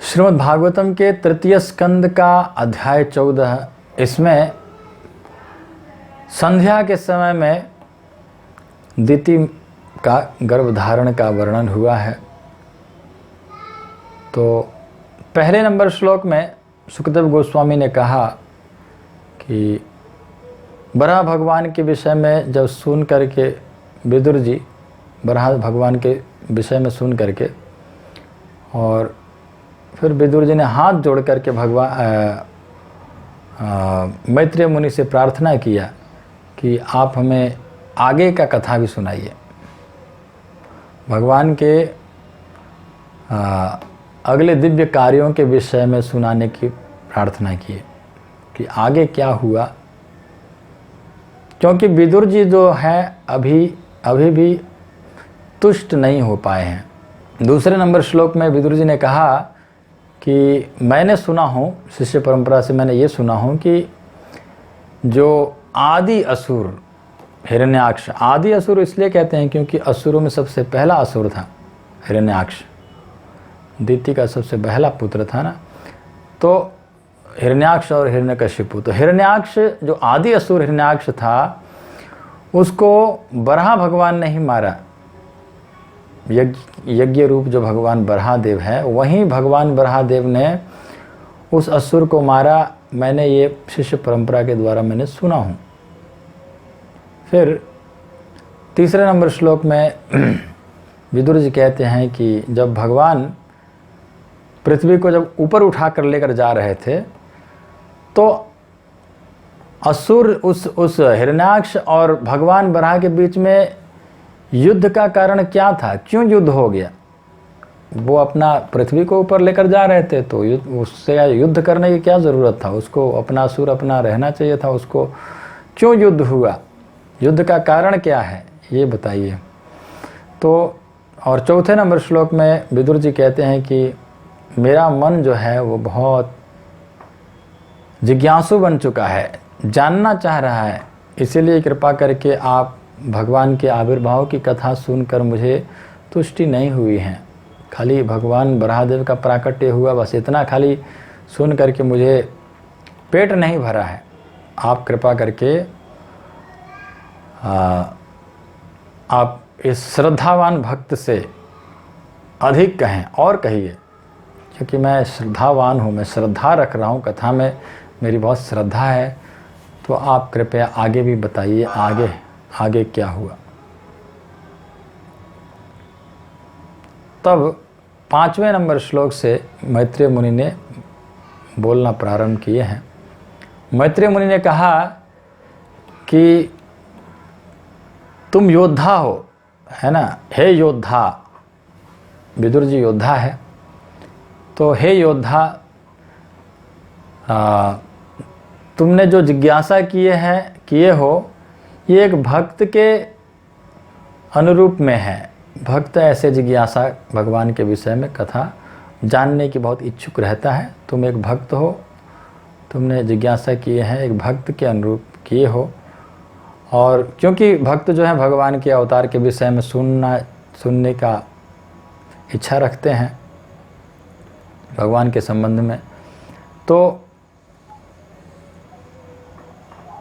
श्रीमद् भागवतम के तृतीय स्कंद का अध्याय 14, इसमें संध्या के समय में दिति का गर्भधारण का वर्णन हुआ है। तो पहले नंबर श्लोक में सुखदेव गोस्वामी ने कहा कि बराह भगवान के विषय में जब सुन करके विदुर जी बराह भगवान के विषय में सुन करके और फिर विदुर जी ने हाथ जोड़ करके मैत्रेय मुनि से प्रार्थना किया कि आप हमें आगे का कथा भी सुनाइए। भगवान के अगले दिव्य कार्यों के विषय में सुनाने की प्रार्थना की कि आगे क्या हुआ, क्योंकि विदुर जी जो है अभी भी तुष्ट नहीं हो पाए हैं। दूसरे नंबर श्लोक में विदुर जी ने कहा कि मैंने सुना हूँ, शिष्य परंपरा से मैंने ये सुना हूँ कि जो आदि असुर हिरण्याक्ष, आदि असुर इसलिए कहते हैं क्योंकि असुरों में सबसे पहला असुर था हिरण्याक्ष, दिति का सबसे पहला पुत्र था ना। तो हिरण्याक्ष और हिरण्यकशिपु, तो हिरण्याक्ष जो आदि असुर हिरण्याक्ष था उसको बराह भगवान ने ही मारा। यज्ञ रूप जो भगवान बराहदेव है, वहीं भगवान बराहदेव ने उस असुर को मारा। मैंने ये शिष्य परंपरा के द्वारा मैंने सुना हूँ। फिर तीसरे नंबर श्लोक में विदुर जी कहते हैं कि जब भगवान पृथ्वी को जब ऊपर उठा कर लेकर जा रहे थे तो असुर उस हिरण्याक्ष और भगवान बराह के बीच में युद्ध का कारण क्या था, क्यों युद्ध हो गया। वो अपना पृथ्वी को ऊपर लेकर जा रहे थे तो उससे युद्ध करने की क्या ज़रूरत था, उसको अपना असुर अपना रहना चाहिए था। उसको क्यों युद्ध हुआ, युद्ध का कारण क्या है, ये बताइए। तो और चौथे नंबर श्लोक में विदुर जी कहते हैं कि मेरा मन जो है वो बहुत जिज्ञासु बन चुका है, जानना चाह रहा है, इसीलिए कृपा करके आप भगवान के आविर्भाव की कथा सुनकर मुझे तुष्टि नहीं हुई है। खाली भगवान बराहदेव का प्राकट्य हुआ, बस इतना खाली सुन करके मुझे पेट नहीं भरा है। आप कृपा करके आप इस श्रद्धावान भक्त से अधिक कहें और कहिए, क्योंकि मैं श्रद्धावान हूँ, मैं श्रद्धा रख रहा हूँ, कथा में मेरी बहुत श्रद्धा है। तो आप कृपया आगे भी बताइए, आगे क्या हुआ। तब 5वें नंबर श्लोक से मैत्रेय मुनि ने बोलना प्रारंभ किए हैं। मैत्रेय मुनि ने कहा कि तुम योद्धा हो, है ना, हे योद्धा। विदुर जी योद्धा है, तो हे योद्धा, तुमने जो जिज्ञासा किए हो ये एक भक्त के अनुरूप में है। भक्त ऐसे जिज्ञासा भगवान के विषय में कथा जानने की बहुत इच्छुक रहता है। तुम एक भक्त हो, तुमने जिज्ञासा किए हैं, एक भक्त के अनुरूप किए हो। और क्योंकि भक्त जो है भगवान के अवतार के विषय में सुनने का इच्छा रखते हैं भगवान के संबंध में, तो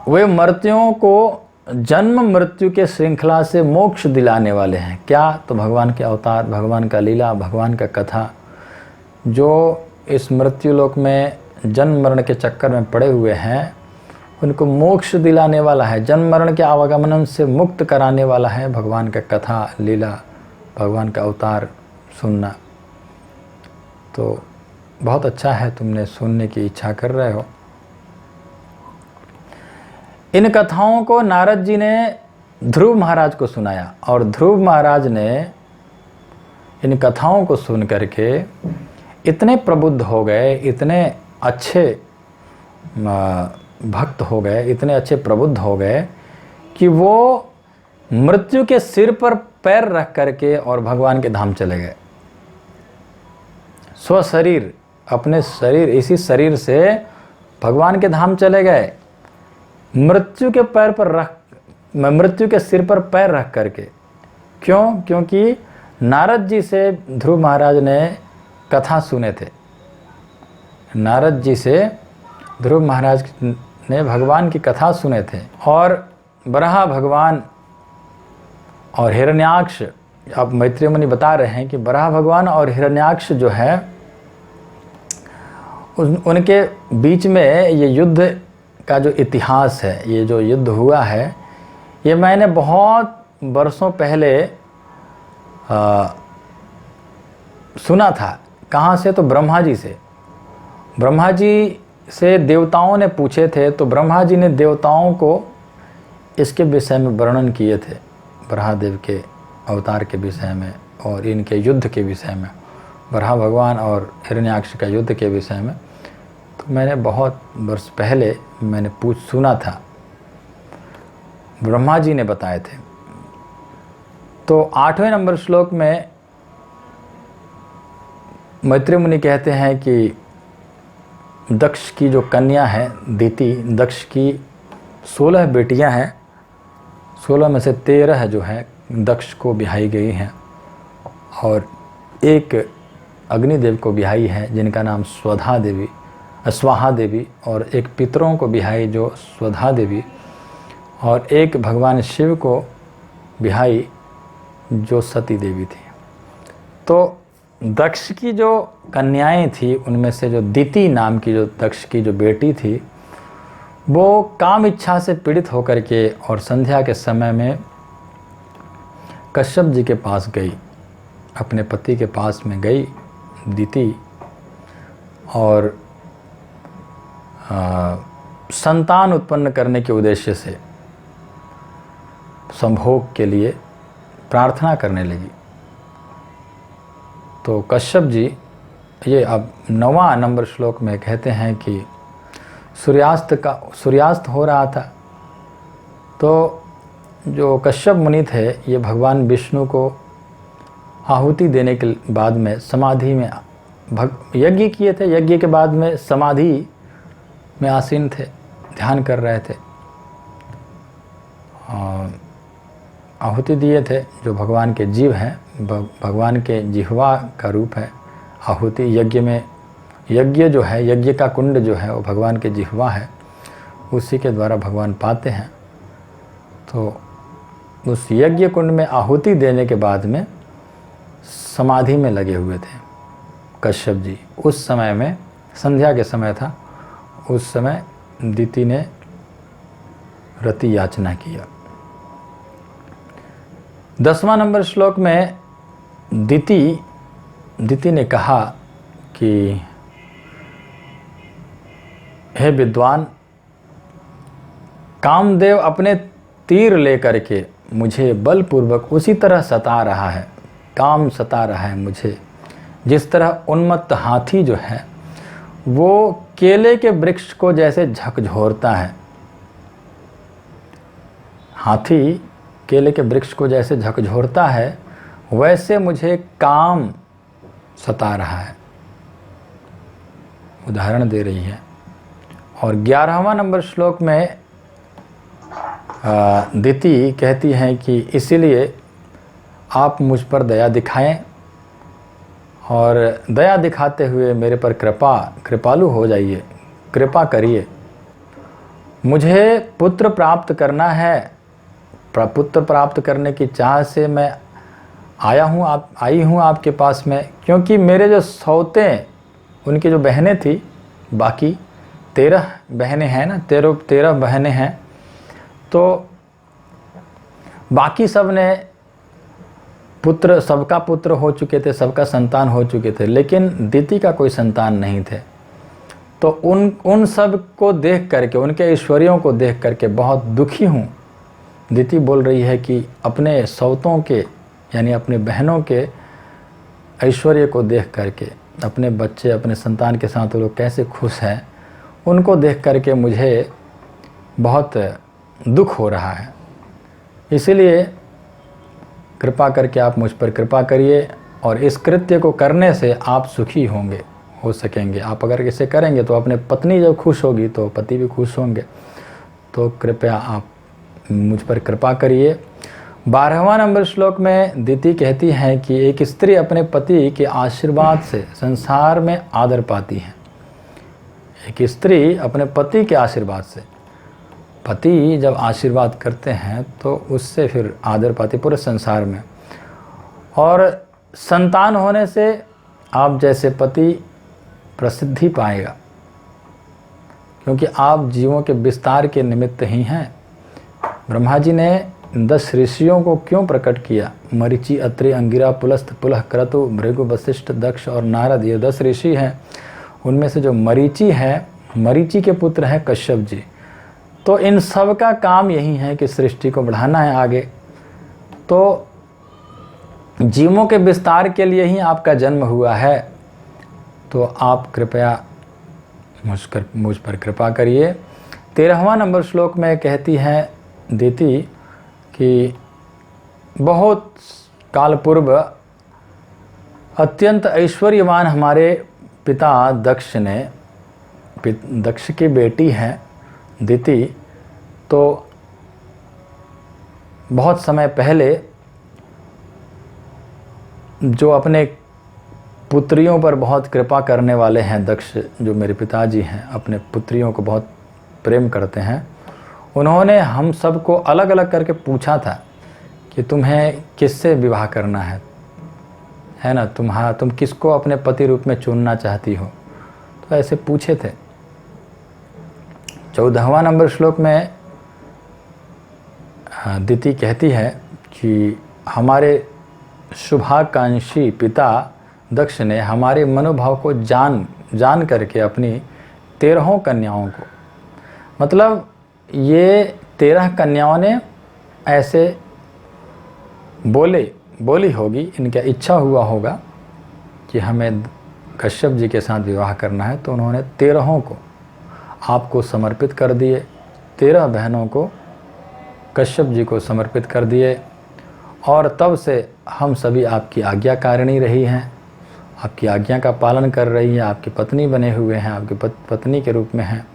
वे मर्त्यों को जन्म मृत्यु के श्रृंखला से मोक्ष दिलाने वाले हैं। क्या, तो भगवान के अवतार, भगवान का लीला, भगवान का कथा, जो इस मृत्यु लोक में जन्म मरण के चक्कर में पड़े हुए हैं उनको मोक्ष दिलाने वाला है, जन्म मरण के आवागमन से मुक्त कराने वाला है भगवान का कथा लीला, भगवान का अवतार सुनना। तो बहुत अच्छा है, तुमने सुनने की इच्छा कर रहे हो। इन कथाओं को नारद जी ने ध्रुव महाराज को सुनाया और ध्रुव महाराज ने इन कथाओं को सुन करके इतने प्रबुद्ध हो गए, इतने अच्छे भक्त हो गए, इतने अच्छे प्रबुद्ध हो गए कि वो मृत्यु के सिर पर पैर रख करके और भगवान के धाम चले गए। स्वशरीर, अपने शरीर, इसी शरीर से भगवान के धाम चले गए, मृत्यु के सिर पर पैर रख करके। क्यों? क्योंकि नारद जी से ध्रुव महाराज ने कथा सुने थे नारद जी से ध्रुव महाराज ने भगवान की कथा सुने थे। और बराह भगवान और हिरण्याक्ष, अब मैत्रेय मुनि बता रहे हैं कि बराह भगवान और हिरण्याक्ष जो है उनके बीच में ये युद्ध का जो इतिहास है, ये जो युद्ध हुआ है, ये मैंने बहुत वर्षों पहले सुना था। कहाँ से? तो ब्रह्मा जी से। ब्रह्मा जी से देवताओं ने पूछे थे, तो ब्रह्मा जी ने देवताओं को इसके विषय में वर्णन किए थे, बराहदेव के अवतार के विषय में और इनके युद्ध के विषय में, बराह भगवान और हिरण्याक्ष का युद्ध के विषय में। तो मैंने बहुत वर्ष पहले मैंने सुना था, ब्रह्मा जी ने बताए थे। तो 8वें नंबर श्लोक में मैत्रेय मुनि कहते हैं कि दक्ष की जो कन्या है दिति, दक्ष की 16 बेटियां हैं, 16 में से 13 जो है दक्ष को ब्याही गई हैं और एक अग्निदेव को ब्याही है जिनका नाम स्वाहा देवी, और एक पितरों को ब्याही जो स्वधा देवी, और एक भगवान शिव को ब्याही जो सती देवी थी। तो दक्ष की जो कन्याएं थी उनमें से जो दिति नाम की जो दक्ष की जो बेटी थी, वो काम इच्छा से पीड़ित होकर के और संध्या के समय में कश्यप जी के पास गई, अपने पति के पास में गई दिति, और संतान उत्पन्न करने के उद्देश्य से संभोग के लिए प्रार्थना करने लगी। तो कश्यप जी, ये अब 9वां नंबर श्लोक में कहते हैं कि सूर्यास्त हो रहा था, तो जो कश्यप मुनि थे ये भगवान विष्णु को आहुति देने के बाद में समाधि में यज्ञ किए थे। यज्ञ के बाद में समाधि में आसीन थे, ध्यान कर रहे थे, आहुति दिए थे। जो भगवान के जीव हैं, भगवान के जिह्वा का रूप है आहुति। यज्ञ में, यज्ञ जो है, यज्ञ का कुंड जो है वो भगवान के जिह्वा है, उसी के द्वारा भगवान पाते हैं। तो उस यज्ञ कुंड में आहुति देने के बाद में समाधि में लगे हुए थे कश्यप जी। उस समय में संध्या के समय था, उस समय दिति ने रति याचना किया। 10वां नंबर श्लोक में दिति ने कहा कि हे विद्वान, कामदेव अपने तीर लेकर के मुझे बलपूर्वक उसी तरह सता रहा है, काम सता रहा है मुझे, जिस तरह उन्मत्त हाथी जो है वो केले के वृक्ष को जैसे झकझोरता है। हाथी केले के वृक्ष को जैसे झकझोरता है, वैसे मुझे काम सता रहा है, उदाहरण दे रही है। और 11वां नंबर श्लोक में दिति कहती हैं कि इसीलिए आप मुझ पर दया दिखाएं और दया दिखाते हुए मेरे पर कृपालु हो जाइए, कृपा करिए। मुझे पुत्र प्राप्त करना है, पुत्र प्राप्त करने की चाह से मैं आई हूँ आपके पास में, क्योंकि मेरे जो सौते उनकी जो बहनें थी, बाकी 13 बहनें हैं ना, 13 बहनें हैं, तो बाकी सब ने पुत्र, सबका पुत्र हो चुके थे, सबका संतान हो चुके थे, लेकिन दिति का कोई संतान नहीं थे। तो उन सब को देख करके, उनके ऐश्वर्यों को देख करके बहुत दुखी हूँ। दिति बोल रही है कि अपने सौतों के, यानी अपने बहनों के ऐश्वर्य को देख करके, अपने बच्चे, अपने संतान के साथ वो लोग कैसे खुश हैं, उनको देख करके मुझे बहुत दुख हो रहा है। इसीलिए कृपा करके आप मुझ पर कृपा करिए और इस कृत्य को करने से आप सुखी हो सकेंगे। आप अगर इसे करेंगे तो अपने पत्नी जब खुश होगी तो पति भी खुश होंगे। तो कृपया आप मुझ पर कृपा करिए। 12वां नंबर श्लोक में दिति कहती है कि एक स्त्री अपने पति के आशीर्वाद से संसार में आदर पाती है। एक स्त्री अपने पति के आशीर्वाद से, पति जब आशीर्वाद करते हैं तो उससे फिर आदर पाती पूरे संसार में, और संतान होने से आप जैसे पति प्रसिद्धि पाएगा, क्योंकि आप जीवों के विस्तार के निमित्त ही हैं। ब्रह्मा जी ने 10 ऋषियों को क्यों प्रकट किया? मरीचि, अत्रि, अंगिरा, पुलस्त्य, पुलह, क्रतु, भृगु, वशिष्ठ, दक्ष और नारद, ये 10 ऋषि हैं। उनमें से जो मरीचि है, मरीचि के पुत्र हैं कश्यप जी। तो इन सब का काम यही है कि सृष्टि को बढ़ाना है आगे। तो जीवों के विस्तार के लिए ही आपका जन्म हुआ है। तो आप कृपया मुझ पर कृपा करिए। 13वां नंबर श्लोक में कहती है देती कि बहुत काल पूर्व अत्यंत ऐश्वर्यवान हमारे पिता दक्ष ने, दक्ष की बेटी है दिति, तो बहुत समय पहले जो अपने पुत्रियों पर बहुत कृपा करने वाले हैं, दक्ष जो मेरे पिताजी हैं, अपने पुत्रियों को बहुत प्रेम करते हैं, उन्होंने हम सबको अलग अलग करके पूछा था कि तुम्हें किससे विवाह करना है ना, तुम किसको अपने पति रूप में चुनना चाहती हो। तो ऐसे पूछे थे। 14वां नंबर श्लोक में दिति कहती है कि हमारे शुभाकांक्षी पिता दक्ष ने हमारे मनोभाव को जान करके अपनी 13 कन्याओं को, मतलब ये 13 कन्याओं ने ऐसे बोली होगी, इनका इच्छा हुआ होगा कि हमें कश्यप जी के साथ विवाह करना है, तो उन्होंने 13 को आपको समर्पित कर दिए। 13 बहनों को कश्यप जी को समर्पित कर दिए, और तब से हम सभी आपकी आज्ञाकारिणी रही हैं, आपकी आज्ञा का पालन कर रही हैं, आपकी पत्नी बने हुए हैं, आपकी पत्नी के रूप में हैं।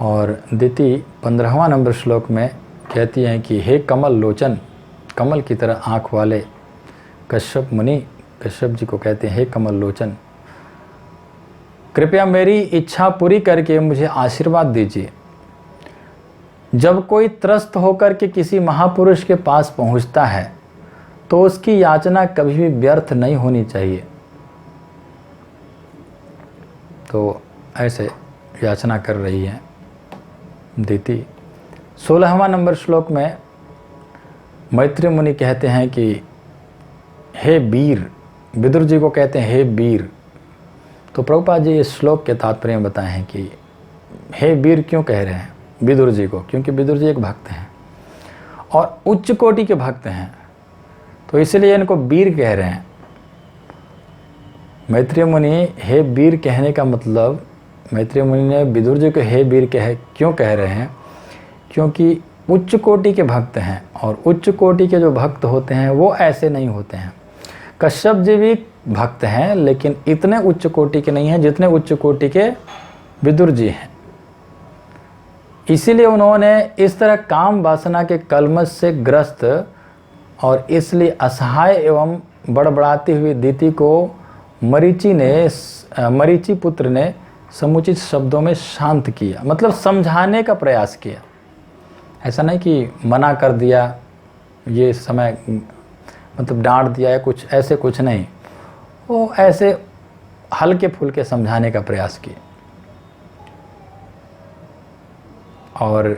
और दिति 15वां नंबर श्लोक में कहती हैं कि हे कमल लोचन, कमल की तरह आँख वाले कश्यप मुनि, कश्यप जी को कहते हैं हे कमल लोचन, कृपया मेरी इच्छा पूरी करके मुझे आशीर्वाद दीजिए। जब कोई त्रस्त होकर के किसी महापुरुष के पास पहुंचता है तो उसकी याचना कभी भी व्यर्थ नहीं होनी चाहिए। तो ऐसे याचना कर रही है दिति। 16वां नंबर श्लोक में मैत्री मुनि कहते हैं कि हे वीर, विदुर जी को कहते हैं हे वीर। तो प्रभुपाद जी इस श्लोक के तात्पर्य बताए हैं कि हे वीर क्यों कह रहे हैं विदुर जी को, क्योंकि विदुर जी एक भक्त हैं और उच्च कोटि के भक्त हैं, तो इसलिए इनको वीर कह रहे हैं। मैत्रेय मुनि हे वीर कहने का मतलब, मैत्रेय मुनि ने विदुर जी को हे वीर क्यों कह रहे हैं, क्योंकि उच्च कोटि के भक्त हैं, और उच्च कोटि के जो भक्त होते हैं वो ऐसे नहीं होते हैं। कश्यप जी भी भक्त हैं, लेकिन इतने उच्च कोटि के नहीं हैं जितने उच्च कोटि के विदुर जी हैं। इसीलिए उन्होंने इस तरह काम वासना के कलमश से ग्रस्त और इसलिए असहाय एवं बड़बड़ाती हुई दिति को मरीचि पुत्र ने समुचित शब्दों में शांत किया, मतलब समझाने का प्रयास किया। ऐसा नहीं कि मना कर दिया, ये समय मतलब डांट दिया या कुछ, ऐसे कुछ नहीं, वो ऐसे हल्के फुल्के समझाने का प्रयास किया। और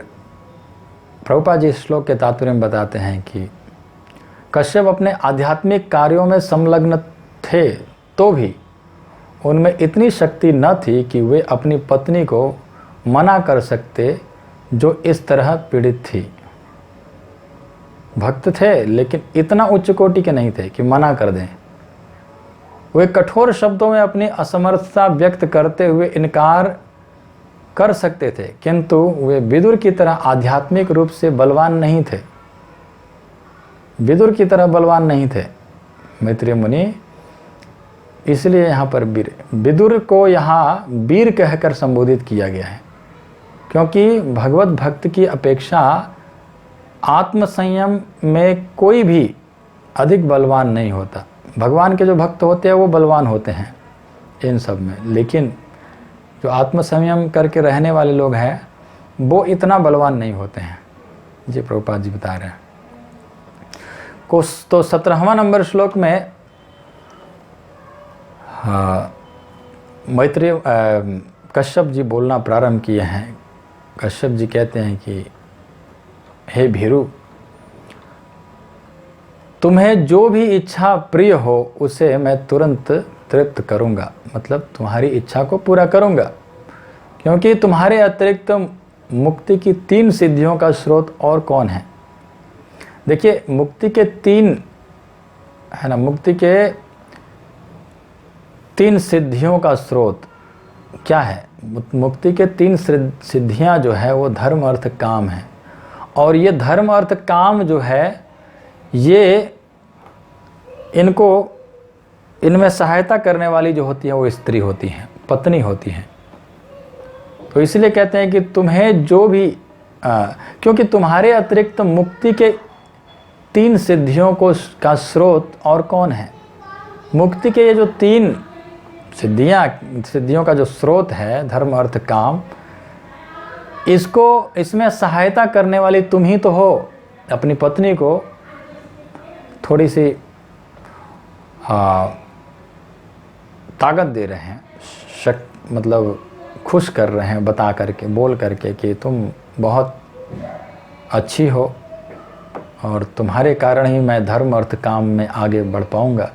प्रभुपाद जी इस श्लोक के तात्पर्य में बताते हैं कि कश्यप अपने आध्यात्मिक कार्यों में संलग्न थे तो भी उनमें इतनी शक्ति न थी कि वे अपनी पत्नी को मना कर सकते जो इस तरह पीड़ित थी। भक्त थे लेकिन इतना उच्च कोटि के नहीं थे कि मना कर दें। वे कठोर शब्दों में अपनी असमर्थता व्यक्त करते हुए इनकार कर सकते थे, किंतु वे विदुर की तरह आध्यात्मिक रूप से बलवान नहीं थे। विदुर की तरह बलवान नहीं थे मैत्रेय मुनि, इसलिए यहाँ पर विदुर को यहाँ वीर कहकर संबोधित किया गया है, क्योंकि भगवत भक्त की अपेक्षा आत्मसंयम में कोई भी अधिक बलवान नहीं होता। भगवान के जो भक्त होते हैं वो बलवान होते हैं इन सब में, लेकिन जो आत्म संयम करके रहने वाले लोग हैं वो इतना बलवान नहीं होते हैं। जी प्रभुपाद जी बता रहे हैं। तो 17वां नंबर श्लोक में मैत्रेय कश्यप जी बोलना प्रारंभ किए हैं। कश्यप जी कहते हैं कि हे भीरु, तुम्हें जो भी इच्छा प्रिय हो उसे मैं तुरंत तृप्त करूंगा, मतलब तुम्हारी इच्छा को पूरा करूंगा, क्योंकि तुम्हारे अतिरिक्त मुक्ति की 3 सिद्धियों का स्रोत और कौन है। देखिए मुक्ति के 3 है ना, मुक्ति के 3 सिद्धियों का स्रोत क्या है। मुक्ति के 3 सिद्धियां जो है वो धर्म अर्थ काम है। और ये धर्म अर्थ काम जो है ये इनमें सहायता करने वाली जो होती है वो स्त्री होती है, पत्नी होती है। तो इसलिए कहते हैं कि तुम्हें जो भी क्योंकि तुम्हारे अतिरिक्त मुक्ति के 3 सिद्धियों का स्रोत और कौन है। मुक्ति के ये जो 3 सिद्धियों का जो स्रोत है धर्म अर्थ काम, इसमें सहायता करने वाली तुम ही तो हो। अपनी पत्नी को थोड़ी सी ताकत दे रहे हैं, मतलब खुश कर रहे हैं, बता करके बोल करके कि तुम बहुत अच्छी हो और तुम्हारे कारण ही मैं धर्म अर्थ काम में आगे बढ़ पाऊंगा।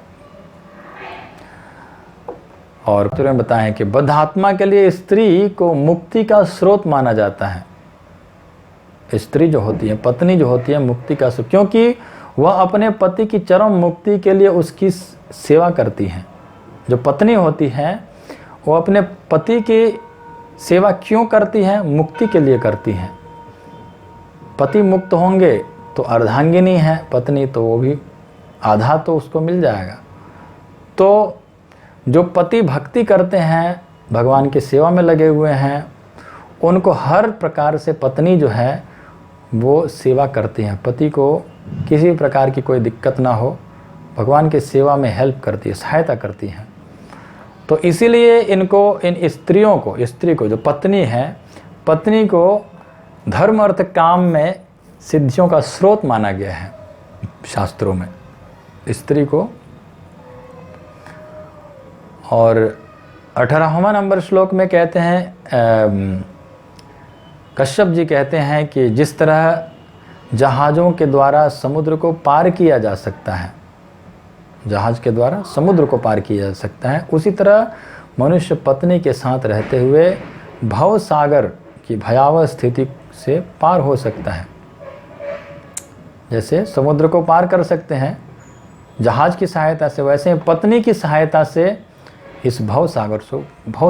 और तुरंत बताएं कि बद्धात्मा के लिए स्त्री को मुक्ति का स्रोत माना जाता है। स्त्री जो होती है, पत्नी जो होती है, मुक्ति का स्रोत, क्योंकि वह अपने पति की चरम मुक्ति के लिए उसकी सेवा करती हैं। जो पत्नी होती है वो अपने पति की सेवा क्यों करती है? मुक्ति के लिए करती हैं। पति मुक्त होंगे तो अर्धांगिनी है पत्नी, तो वो भी आधा तो उसको मिल जाएगा। तो जो पति भक्ति करते हैं, भगवान की सेवा में लगे हुए हैं, उनको हर प्रकार से पत्नी जो है वो सेवा करती हैं। पति को किसी प्रकार की कोई दिक्कत ना हो, भगवान की सेवा में हेल्प करती है, सहायता करती हैं। तो इसीलिए इन स्त्रियों को, स्त्री को जो पत्नी है, पत्नी को धर्म अर्थ काम में सिद्धियों का स्रोत माना गया है शास्त्रों में, स्त्री को। और 18वां नंबर श्लोक में कहते हैं, कश्यप जी कहते हैं कि जिस तरह जहाज़ों के द्वारा समुद्र को पार किया जा सकता है, जहाज़ के द्वारा समुद्र को पार किया जा सकता है, उसी तरह मनुष्य पत्नी के साथ रहते हुए भव सागर की भयावह स्थिति से पार हो सकता है। जैसे समुद्र को पार कर सकते हैं जहाज़ की सहायता से, वैसे पत्नी की सहायता से इस भव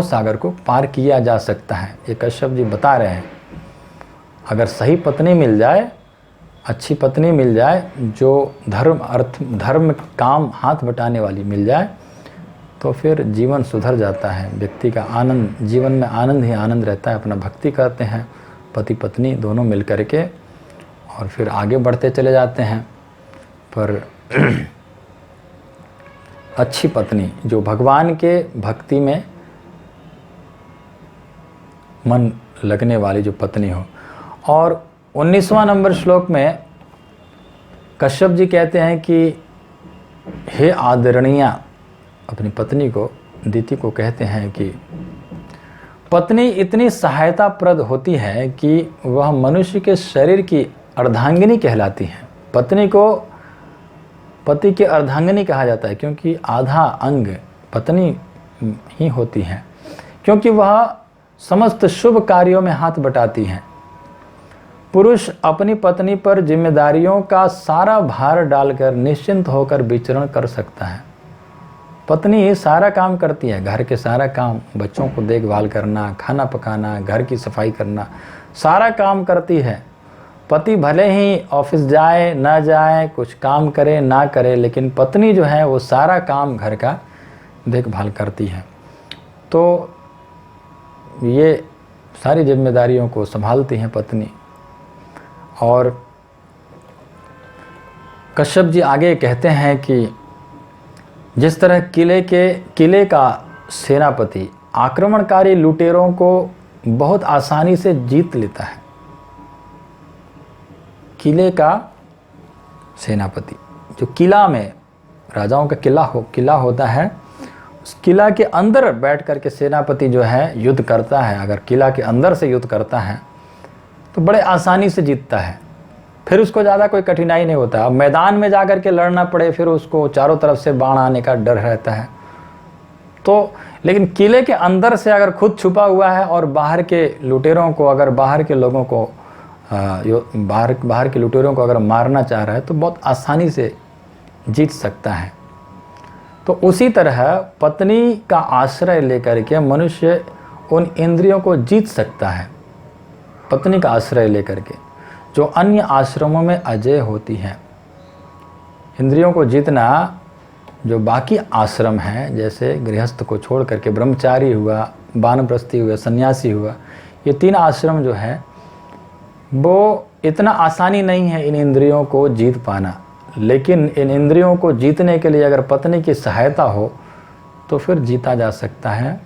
सागर को पार किया जा सकता है। ये कश्यप जी बता रहे हैं। अगर सही पत्नी मिल जाए, अच्छी पत्नी मिल जाए, जो धर्म काम हाथ बटाने वाली मिल जाए, तो फिर जीवन सुधर जाता है। व्यक्ति का आनंद, जीवन में आनंद ही आनंद रहता है। अपना भक्ति करते हैं पति पत्नी दोनों मिल करके और फिर आगे बढ़ते चले जाते हैं। पर अच्छी पत्नी जो भगवान के भक्ति में मन लगने वाली जो पत्नी हो। और 19वां नंबर श्लोक में कश्यप जी कहते हैं कि हे आदरणीया, अपनी पत्नी को, दीति को कहते हैं कि पत्नी इतनी सहायताप्रद होती है कि वह मनुष्य के शरीर की अर्धांगिनी कहलाती है। पत्नी को पति की अर्धांगिनी कहा जाता है क्योंकि आधा अंग पत्नी ही होती है, क्योंकि वह समस्त शुभ कार्यों में हाथ बटाती हैं। पुरुष अपनी पत्नी पर जिम्मेदारियों का सारा भार डालकर निश्चिंत होकर विचरण कर सकता है। पत्नी सारा काम करती है, घर के सारा काम, बच्चों को देखभाल करना, खाना पकाना, घर की सफाई करना, सारा काम करती है। पति भले ही ऑफिस जाए ना जाए, कुछ काम करे ना करे, लेकिन पत्नी जो है वो सारा काम घर का देखभाल करती है। तो ये सारी जिम्मेदारियों को संभालती हैं पत्नी। और कश्यप जी आगे कहते हैं कि जिस तरह किले का सेनापति आक्रमणकारी लुटेरों को बहुत आसानी से जीत लेता है। किले का सेनापति, जो किला में राजाओं का किला होता है, उस किला के अंदर बैठ कर के सेनापति जो है युद्ध करता है। अगर किला के अंदर से युद्ध करता है तो बड़े आसानी से जीतता है, फिर उसको ज़्यादा कोई कठिनाई नहीं होता। अब मैदान में जा कर के लड़ना पड़े, फिर उसको चारों तरफ से बाण आने का डर रहता है। तो लेकिन किले के अंदर से अगर खुद छुपा हुआ है और बाहर के लुटेरों को, अगर बाहर के लोगों को बाहर के लुटेरों को अगर मारना चाह रहा है तो बहुत आसानी से जीत सकता है। तो उसी तरह पत्नी का आश्रय लेकर के मनुष्य उन इंद्रियों को जीत सकता है। पत्नी का आश्रय लेकर के, जो अन्य आश्रमों में अजेय होती हैं। इंद्रियों को जीतना जो बाकी आश्रम हैं, जैसे गृहस्थ को छोड़ करके ब्रह्मचारी हुआ, वानप्रस्थी हुआ, सन्यासी हुआ, ये 3 आश्रम जो है वो इतना आसानी नहीं है इन इंद्रियों को जीत पाना। लेकिन इन इंद्रियों को जीतने के लिए अगर पत्नी की सहायता हो तो फिर जीता जा सकता है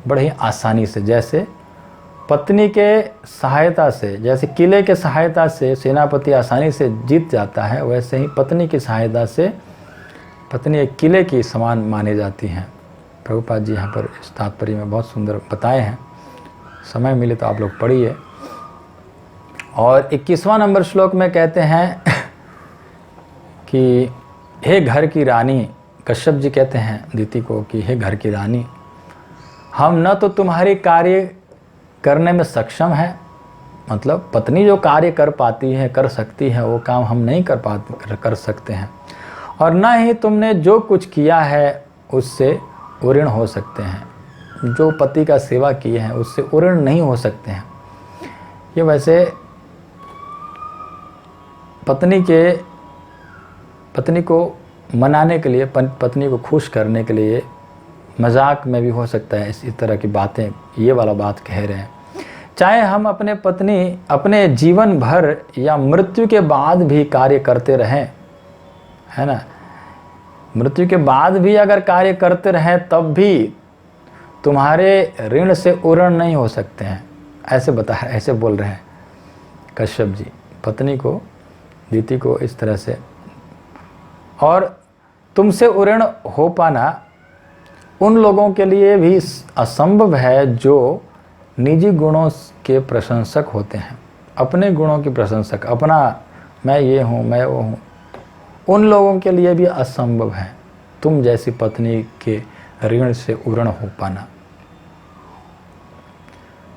बड़े ही आसानी से। जैसे पत्नी के सहायता से, जैसे किले के सहायता से सेनापति आसानी से जीत जाता है, वैसे ही पत्नी की सहायता से पत्नी एक किले की समान मानी जाती हैं। प्रभुपाद जी यहाँ पर इस तात्पर्य में बहुत सुंदर बताए हैं, समय मिले तो आप लोग पढ़िए। और 21वां नंबर श्लोक में कहते हैं कि हे घर की रानी, कश्यप जी कहते हैं दिति को कि हे घर की रानी, हम न तो तुम्हारे कार्य करने में सक्षम है, मतलब पत्नी जो कार्य कर पाती है, कर सकती है, वो काम हम नहीं कर सकते हैं, और न ही तुमने जो कुछ किया है उससे उऋण हो सकते हैं। जो पति का सेवा किए हैं उससे उऋण नहीं हो सकते हैं। ये वैसे पत्नी को मनाने के लिए, पत्नी को खुश करने के लिए मजाक में भी हो सकता है इस तरह की बातें, ये वाला बात कह रहे हैं। चाहे हम अपने पत्नी अपने जीवन भर या मृत्यु के बाद भी कार्य करते रहें, है ना, मृत्यु के बाद भी अगर कार्य करते रहें तब भी तुम्हारे ऋण से उऋण नहीं हो सकते हैं, ऐसे बोल रहे हैं कश्यप जी पत्नी को, दिति को इस तरह से। और तुमसे उऋण हो पाना उन लोगों के लिए भी असंभव है जो निजी गुणों के प्रशंसक होते हैं। अपने गुणों की प्रशंसक, अपना मैं ये हूँ, मैं वो हूँ, उन लोगों के लिए भी असंभव है तुम जैसी पत्नी के ऋण से उऋण हो पाना।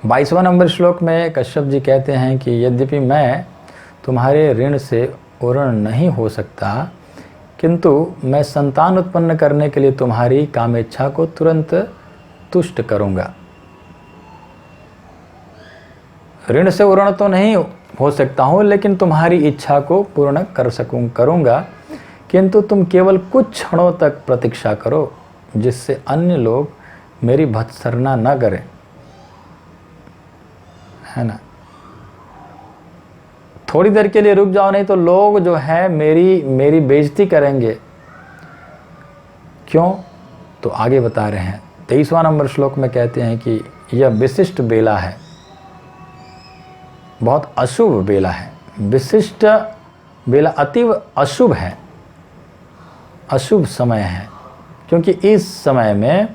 22वां नंबर श्लोक में कश्यप जी कहते हैं कि यद्यपि मैं तुम्हारे ऋण से उऋण नहीं हो सकता, किंतु मैं संतान उत्पन्न करने के लिए तुम्हारी कामेच्छा को तुरंत तुष्ट करूंगा। ऋण से उऋण तो नहीं हो सकता हूँ, लेकिन तुम्हारी इच्छा को पूर्ण करूंगा, किंतु तुम केवल कुछ क्षणों तक प्रतीक्षा करो, जिससे अन्य लोग मेरी भत्सरना न करें, है ना। थोड़ी देर के लिए रुक जाओ, नहीं तो लोग जो है मेरी बेइज्जती करेंगे। क्यों? तो आगे बता रहे हैं 23वां नंबर श्लोक में कहते हैं कि यह विशिष्ट बेला है, बहुत अशुभ बेला है। विशिष्ट बेला अतीव अशुभ है, अशुभ समय है, क्योंकि इस समय में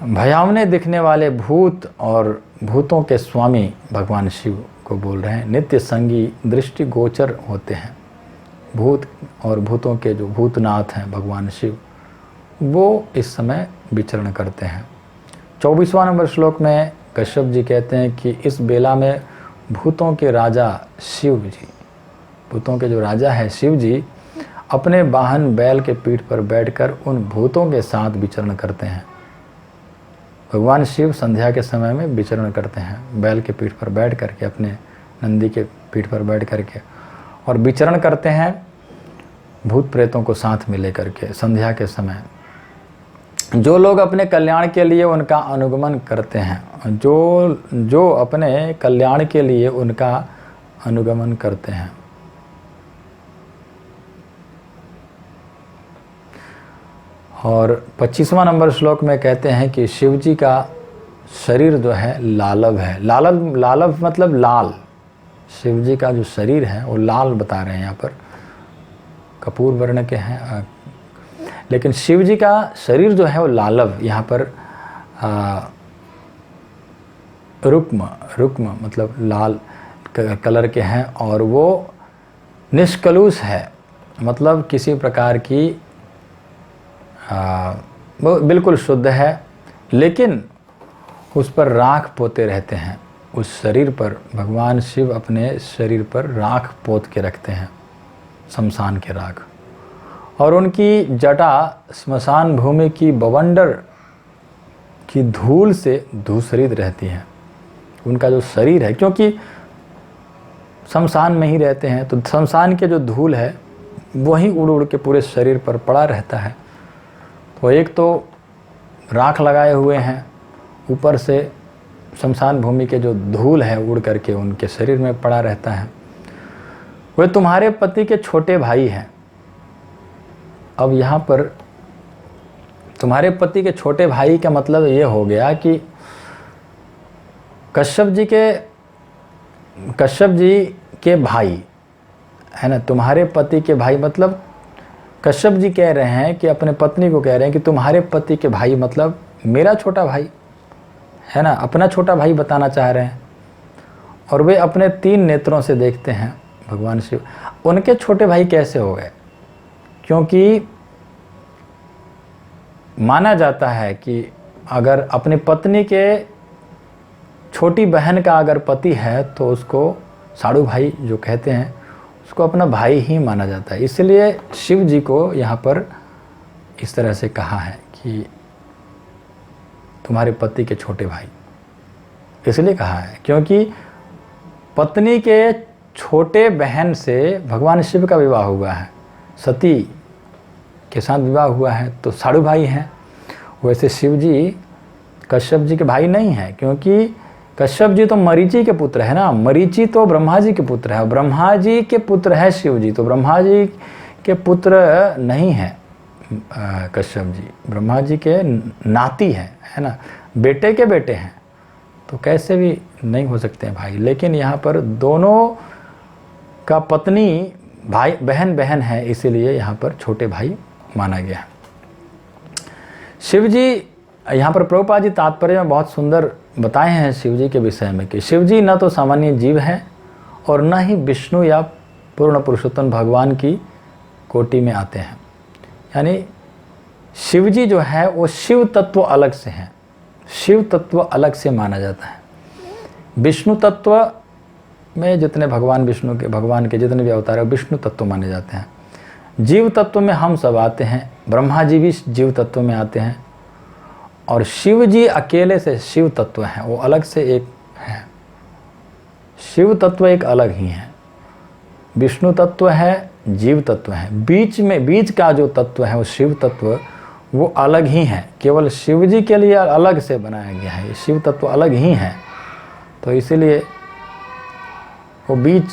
भयावने दिखने वाले भूत और भूतों के स्वामी भगवान शिव को बोल रहे हैं, नित्य संगी दृष्टि गोचर होते हैं। भूत और भूतों के जो भूतनाथ हैं भगवान शिव, वो इस समय विचरण करते हैं। 24वां नंबर श्लोक में कश्यप जी कहते हैं कि इस बेला में भूतों के राजा शिव जी, भूतों के जो राजा है शिव जी, अपने वाहन बैल के पीठ पर बैठकर उन भूतों के साथ विचरण करते हैं। भगवान शिव संध्या के समय में विचरण करते हैं बैल के पीठ पर बैठ करके, अपने नंदी के पीठ पर बैठ करके, और विचरण करते हैं भूत प्रेतों को साथ में लेकर के संध्या के समय। जो लोग अपने कल्याण के लिए उनका अनुगमन करते हैं, जो अपने कल्याण के लिए उनका अनुगमन करते हैं। और 25वां नंबर श्लोक में कहते हैं कि शिव जी का शरीर जो है लालव है। लालव मतलब लाल। शिव जी का जो शरीर है वो लाल बता रहे हैं यहाँ पर, कपूर वर्ण के हैं, लेकिन शिव जी का शरीर जो है वो लालव, यहाँ पर रुक्म मतलब लाल कलर के हैं, और वो निष्कलुष है, मतलब किसी प्रकार की वो बिल्कुल शुद्ध है, लेकिन उस पर राख पोते रहते हैं। उस शरीर पर भगवान शिव अपने शरीर पर राख पोत के रखते हैं, शमशान के राख, और उनकी जटा स्मशान भूमि की बवंडर की धूल से धूसरित रहती है। उनका जो शरीर है, क्योंकि शमशान में ही रहते हैं, तो शमशान के जो धूल है वही उड़ उड़ के पूरे शरीर पर पड़ा रहता है। तो एक तो राख लगाए हुए हैं, ऊपर से शमशान भूमि के जो धूल है उड़ करके उनके शरीर में पड़ा रहता है। वे तुम्हारे पति के छोटे भाई हैं। अब यहाँ पर तुम्हारे पति के छोटे भाई का मतलब ये हो गया कि कश्यप जी के भाई है ना, तुम्हारे पति के भाई, मतलब कश्यप जी कह रहे हैं कि अपने पत्नी को कह रहे हैं कि तुम्हारे पति के भाई मतलब मेरा छोटा भाई है ना, अपना छोटा भाई बताना चाह रहे हैं। और वे अपने 3 नेत्रों से देखते हैं भगवान शिव। उनके छोटे भाई कैसे हो गए? क्योंकि माना जाता है कि अगर अपनी पत्नी के छोटी बहन का अगर पति है तो उसको साड़ू भाई जो कहते हैं, उसको अपना भाई ही माना जाता है। इसलिए शिव जी को यहाँ पर इस तरह से कहा है कि तुम्हारे पति के छोटे भाई, इसलिए कहा है क्योंकि पत्नी के छोटे बहन से भगवान शिव का विवाह हुआ है, सती के साथ विवाह हुआ है, तो साड़ू भाई हैं। वैसे शिव जी कश्यप जी के भाई नहीं हैं, क्योंकि कश्यप जी तो मरीचि के पुत्र है ना, मरीचि तो ब्रह्मा जी के पुत्र है, ब्रह्मा जी के पुत्र है शिव जी, तो ब्रह्मा जी के पुत्र नहीं है कश्यप जी, ब्रह्मा जी के नाती है ना, बेटे के बेटे हैं, तो कैसे भी नहीं हो सकते हैं भाई। लेकिन यहाँ पर दोनों का पत्नी भाई बहन है, इसीलिए यहाँ पर छोटे भाई माना गया। शिव जी यहाँ पर प्रभुपाद जी तात्पर्य में बहुत सुंदर बताए हैं शिव जी के विषय में कि शिव जी न तो सामान्य जीव हैं और न ही विष्णु या पूर्ण पुरुषोत्तम भगवान की कोटि में आते हैं। यानी शिव जी जो है वो शिव तत्व अलग से हैं, शिव तत्व अलग से माना जाता है। विष्णु तत्व में जितने भगवान विष्णु के भगवान के जितने भी अवतार है विष्णु तत्व माने जाते हैं। जीव तत्व में हम सब आते हैं, ब्रह्मा जी भी जीव तत्व में आते हैं, और शिव जी अकेले से शिव तत्व हैं, वो अलग से एक है। शिव तत्व एक अलग ही है, विष्णु तत्व है, जीव तत्व है, बीच का जो तत्व है वो शिव तत्व वो अलग ही है, केवल शिव जी के लिए अलग से बनाया गया है, शिव तत्व अलग ही है। तो इसीलिए वो बीच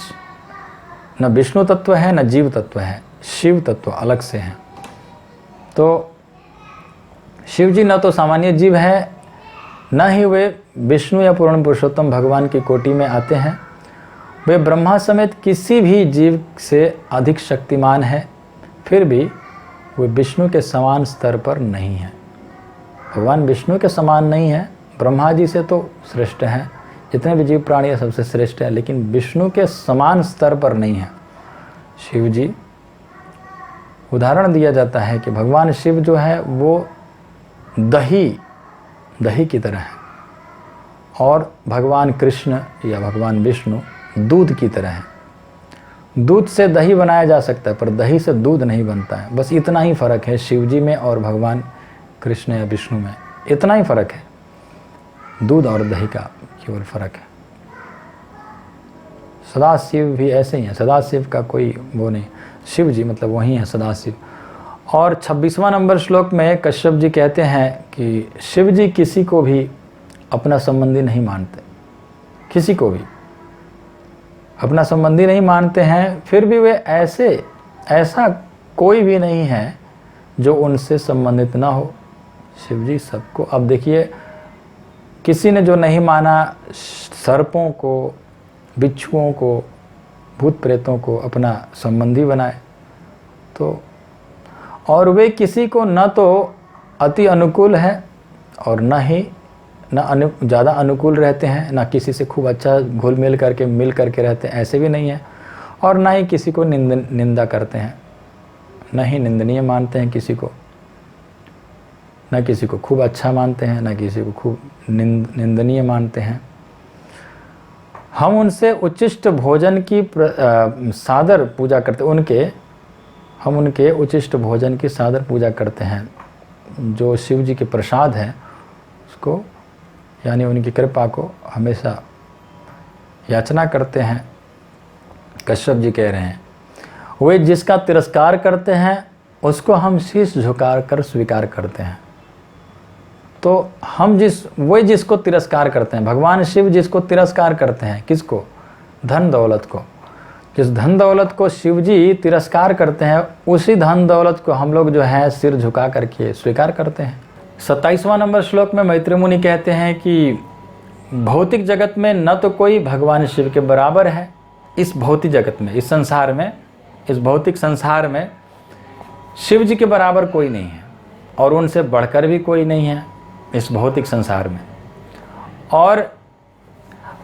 न विष्णु तत्व है न जीव तत्व है, शिव तत्व अलग से हैं। तो शिव जी न तो सामान्य जीव है, न ही वे विष्णु या पूर्ण पुरुषोत्तम भगवान की कोटि में आते हैं। वे ब्रह्मा समेत किसी भी जीव से अधिक शक्तिमान है, फिर भी वे विष्णु के समान स्तर पर नहीं हैं। भगवान विष्णु के समान नहीं है, ब्रह्मा जी से तो श्रेष्ठ हैं, जितने भी जीव प्राणी है सबसे श्रेष्ठ है, लेकिन विष्णु के समान स्तर पर नहीं है शिव जी। उदाहरण दिया जाता है कि भगवान शिव जो है वो दही की तरह है, और भगवान कृष्ण या भगवान विष्णु दूध की तरह है। दूध से दही बनाया जा सकता है पर दही से दूध नहीं बनता है, बस इतना ही फ़र्क है शिव जी में और भगवान कृष्ण या विष्णु में, इतना ही फ़र्क है, दूध और दही का केवल फ़र्क है। सदाशिव भी ऐसे ही है, सदाशिव का कोई वो नहीं, शिव जी मतलब वही है सदाशिव। और 26वां नंबर श्लोक में कश्यप जी कहते हैं कि शिव जी किसी को भी अपना संबंधी नहीं मानते, किसी को भी अपना संबंधी नहीं मानते हैं, फिर भी वे ऐसा कोई भी नहीं है जो उनसे संबंधित ना हो। शिव जी सबको, अब देखिए किसी ने जो नहीं माना सर्पों को, बिच्छुओं को, भूत प्रेतों को अपना संबंधी बनाए, तो और वे किसी को न तो अति अनुकूल है और न ही ज़्यादा अनुकूल रहते हैं, ना किसी से खूब अच्छा घुल मिल करके रहते हैं, ऐसे भी नहीं है, और ना ही किसी को निंदा करते हैं, न ही निंदनीय मानते हैं किसी को, न किसी को खूब अच्छा मानते हैं, न किसी को खूब निंदनीय मानते हैं। हम उनसे उच्चिष्ट भोजन की सादर पूजा करते, हम उनके उच्चिष्ट भोजन की सादर पूजा करते हैं। जो शिव जी के प्रसाद है उसको, यानी उनकी कृपा को हमेशा याचना करते हैं। कश्यप जी कह रहे हैं, वे जिसका तिरस्कार करते हैं उसको हम शीश झुका कर स्वीकार करते हैं। तो हम वे जिसको तिरस्कार करते हैं, भगवान शिव जिसको तिरस्कार करते हैं, किसको? धन दौलत को। जिस धन दौलत को शिव जी तिरस्कार करते हैं, उसी धन दौलत को हम लोग जो है सिर झुका करके स्वीकार करते हैं। 27वां नंबर श्लोक में मैत्री मुनि कहते हैं कि भौतिक जगत में न तो कोई भगवान शिव के बराबर है, इस भौतिक जगत में, इस संसार में, इस भौतिक संसार में शिव जी के बराबर कोई नहीं है, और उनसे बढ़कर भी कोई नहीं है इस भौतिक संसार में। और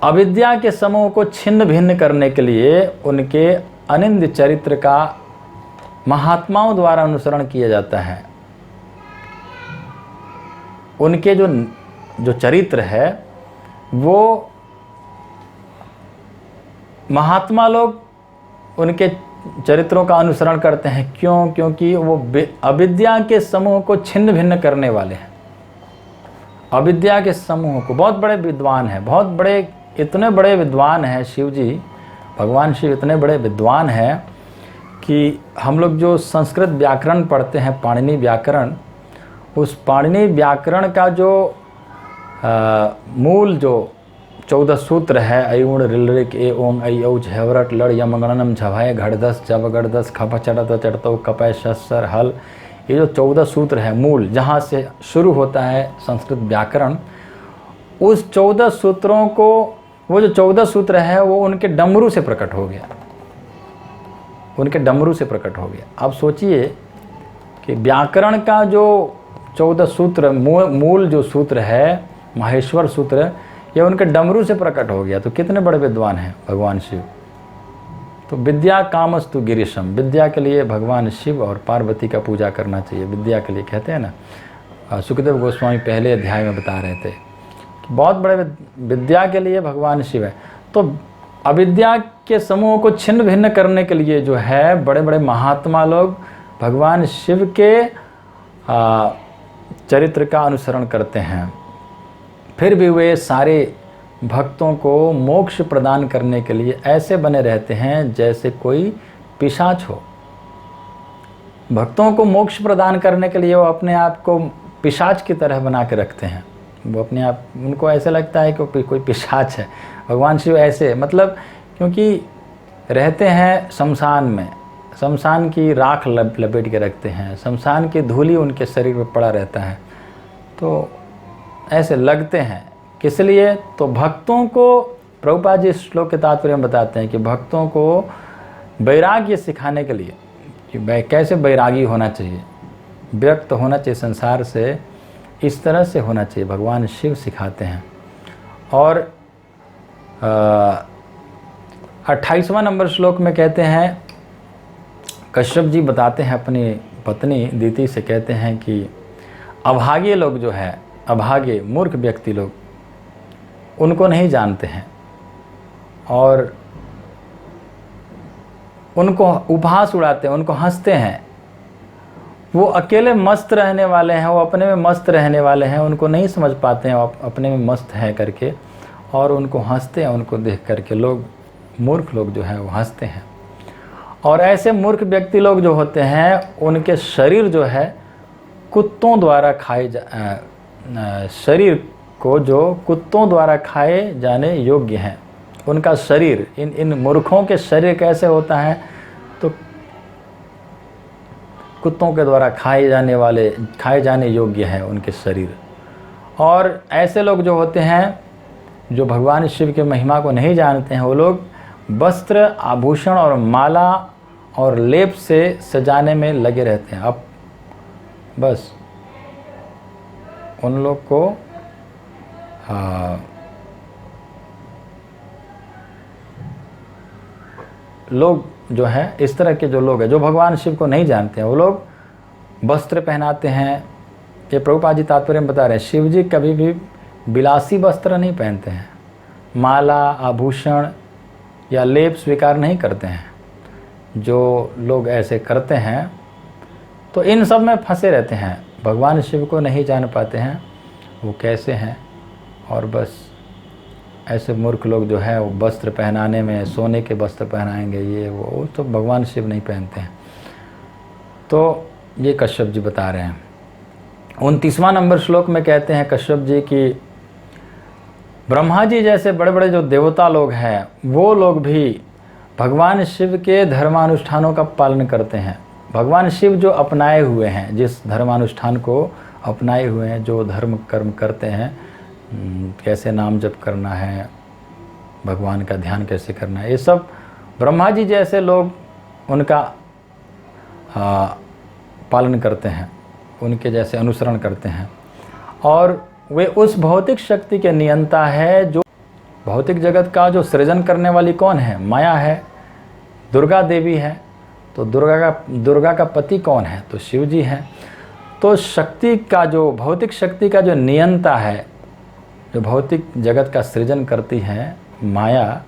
अविद्या के समूह को छिन्न भिन्न करने के लिए उनके अनिंद चरित्र का महात्माओं द्वारा अनुसरण किया जाता है। उनके जो चरित्र है वो महात्मा लोग उनके चरित्रों का अनुसरण करते हैं। क्यों? क्योंकि वो अविद्या के समूह को छिन्न भिन्न करने वाले हैं। अविद्या के समूह को, बहुत बड़े विद्वान हैं, बहुत बड़े, इतने बड़े विद्वान हैं शिव जी, भगवान शिव इतने बड़े विद्वान हैं कि हम लोग जो संस्कृत व्याकरण पढ़ते हैं, पाणिनि व्याकरण, उस पाणिनि व्याकरण का जो मूल जो 14 सूत्र है, अयुण रिलरिक ए ओंग ऐ औ झवरट लड़ यमगणनम झभय घड़दस जब गड़दस खप चढ़त चढ़तो कपय शस्सर हल, ये जो 14 सूत्र है मूल, जहाँ से शुरू होता है संस्कृत व्याकरण, उस 14 सूत्रों को, वो जो 14 सूत्र है वो उनके डमरू से प्रकट हो गया, उनके डमरू से प्रकट हो गया। अब सोचिए कि व्याकरण का जो 14 सूत्र, मूल जो सूत्र है, माहेश्वर सूत्र, ये उनके डमरू से प्रकट हो गया। तो कितने बड़े विद्वान हैं भगवान शिव। तो विद्या कामस्तु गिरीशम, विद्या के लिए भगवान शिव और पार्वती का पूजा करना चाहिए। विद्या के लिए कहते हैं ना, सुखदेव गोस्वामी पहले अध्याय में बता रहे थे कि बहुत बड़े विद्या के लिए भगवान शिव है। तो अविद्या के समूह को छिन्न भिन्न करने के लिए जो है बड़े बड़े महात्मा लोग भगवान शिव के चरित्र का अनुसरण करते हैं। फिर भी वे सारे भक्तों को मोक्ष प्रदान करने के लिए ऐसे बने रहते हैं जैसे कोई पिशाच हो। भक्तों को मोक्ष प्रदान करने के लिए वो अपने आप को पिशाच की तरह बना के रखते हैं। वो अपने आप, उनको ऐसे लगता है कि कोई पिशाच है। भगवान शिव ऐसे, मतलब क्योंकि रहते हैं शमशान में, शमशान की राख लपेट के रखते हैं, शमशान की धूली उनके शरीर पर पड़ा रहता है, तो ऐसे लगते हैं। किस लिए? तो भक्तों को, प्रभुपाद जी इस श्लोक के तात्पर्य में बताते हैं कि भक्तों को वैराग्य सिखाने के लिए कि कैसे वैरागी होना चाहिए, विरक्त होना चाहिए संसार से, इस तरह से होना चाहिए, भगवान शिव सिखाते हैं। और 28वां नंबर श्लोक में कहते हैं, कश्यप जी बताते हैं अपनी पत्नी दीति से, कहते हैं कि अभागे लोग जो है, अभागे मूर्ख व्यक्ति लोग, उनको नहीं जानते हैं और उनको उपहास उड़ाते हैं, उनको हंसते हैं। वो अकेले मस्त रहने वाले हैं, वो अपने में मस्त रहने वाले हैं, उनको नहीं समझ पाते हैं अपने में मस्त हैं करके, और उनको हंसते हैं। उनको देख करके लोग, मूर्ख लोग जो हैं वो हंसते हैं। और ऐसे मूर्ख व्यक्ति लोग जो होते हैं, उनके शरीर जो है कुत्तों द्वारा शरीर को जो कुत्तों द्वारा खाए जाने योग्य हैं, उनका शरीर, इन मूर्खों के शरीर कैसे होता है, तो कुत्तों के द्वारा खाए जाने योग्य है उनके शरीर। और ऐसे लोग जो होते हैं जो भगवान शिव के महिमा को नहीं जानते हैं, वो लोग वस्त्र, आभूषण और माला और लेप से सजाने में लगे रहते हैं। अब बस उन लोग को लोग जो है, इस तरह के जो लोग हैं जो भगवान शिव को नहीं जानते हैं, वो लोग वस्त्र पहनाते हैं। ये प्रभुपाद जी तात्पर्य में बता रहे हैं, शिव जी कभी भी विलासी वस्त्र नहीं पहनते हैं, माला, आभूषण या लेप स्वीकार नहीं करते हैं। जो लोग ऐसे करते हैं तो इन सब में फंसे रहते हैं, भगवान शिव को नहीं जान पाते हैं वो कैसे हैं। और बस ऐसे मूर्ख लोग जो है वो वस्त्र पहनाने में, सोने के वस्त्र पहनाएंगे, ये वो तो भगवान शिव नहीं पहनते हैं। तो ये कश्यप जी बता रहे हैं। 29वां नंबर श्लोक में कहते हैं कश्यप जी कि ब्रह्मा जी जैसे बड़े बड़े जो देवता लोग हैं, वो लोग भी भगवान शिव के धर्मानुष्ठानों का पालन करते हैं। भगवान शिव जो अपनाए हुए हैं, जिस धर्मानुष्ठान को अपनाए हुए हैं, जो धर्म कर्म करते हैं, कैसे नाम जप करना है, भगवान का ध्यान कैसे करना है, ये सब ब्रह्मा जी जैसे लोग उनका पालन करते हैं, उनके जैसे अनुसरण करते हैं। और वे उस भौतिक शक्ति के नियंता है। जो भौतिक जगत का जो सृजन करने वाली कौन है? माया है, दुर्गा देवी है। तो दुर्गा का पति कौन है? तो शिव जी हैं। तो शक्ति का जो, भौतिक शक्ति का जो नियंता है, जो भौतिक जगत का सृजन करती है माया,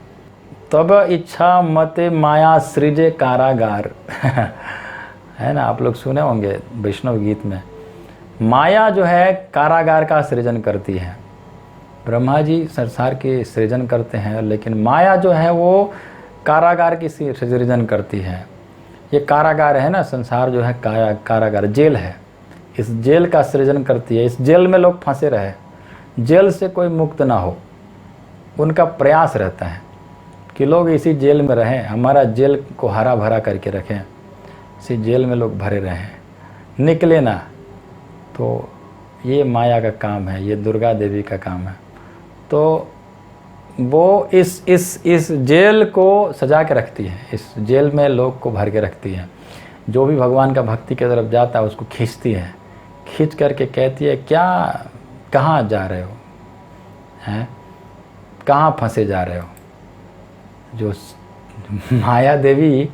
तब इच्छा मते माया सृजे कारागार है ना, आप लोग सुने होंगे वैष्णव गीत में। माया जो है कारागार का सृजन करती है। ब्रह्मा जी संसार की सृजन करते हैं, लेकिन माया जो है वो कारागार की सृजन करती है। ये कारागार है ना, संसार जो है कारागार, जेल है। इस जेल का सृजन करती है। इस जेल में लोग फंसे रहे, जेल से कोई मुक्त ना हो, उनका प्रयास रहता है कि लोग इसी जेल में रहें, हमारा जेल को हरा भरा करके रखें, इसी जेल में लोग भरे रहें, निकले ना। तो ये माया का काम है, ये दुर्गा देवी का काम है। तो वो इस जेल को सजा के रखती है, इस जेल में लोग को भर के रखती है। जो भी भगवान का भक्ति की तरफ जाता है उसको खींचती है, खींच करके कहती है क्या, कहाँ जा रहे हो, हैं कहाँ फंसे जा रहे हो। जो माया देवी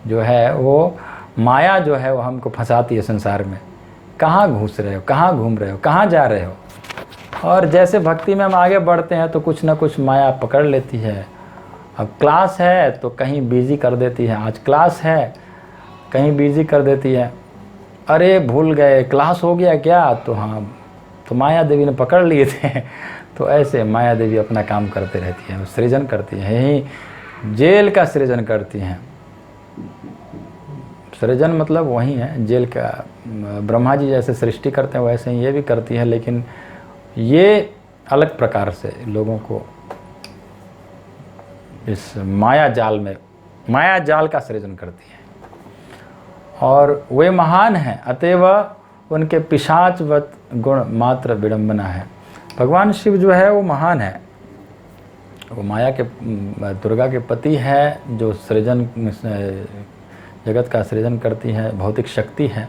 जो है वो, माया जो है वो हमको फंसाती है संसार में। कहाँ घुस रहे हो, कहाँ घूम रहे हो, कहाँ जा रहे हो। और जैसे भक्ति में हम आगे बढ़ते हैं तो कुछ ना कुछ माया पकड़ लेती है। अब क्लास है तो कहीं बिजी कर देती है, आज क्लास है कहीं बिजी कर देती है, अरे भूल गए क्लास हो गया क्या, तो हाँ, तो माया देवी ने पकड़ लिए थे। तो ऐसे माया देवी अपना काम करते रहती है, सृजन करती है, यही जेल का सृजन करती हैं। सृजन मतलब वही है जेल का। ब्रह्मा जी जैसे सृष्टि करते हैं वैसे ही ये भी करती है, लेकिन ये अलग प्रकार से लोगों को इस माया जाल का सृजन करती है। और वे महान हैं, अतएव उनके पिशाचवत गुण मात्र विडंबना है। भगवान शिव जो है वो महान है, वो माया के, दुर्गा के पति है, जो सृजन जगत का सृजन करती है, भौतिक शक्ति है,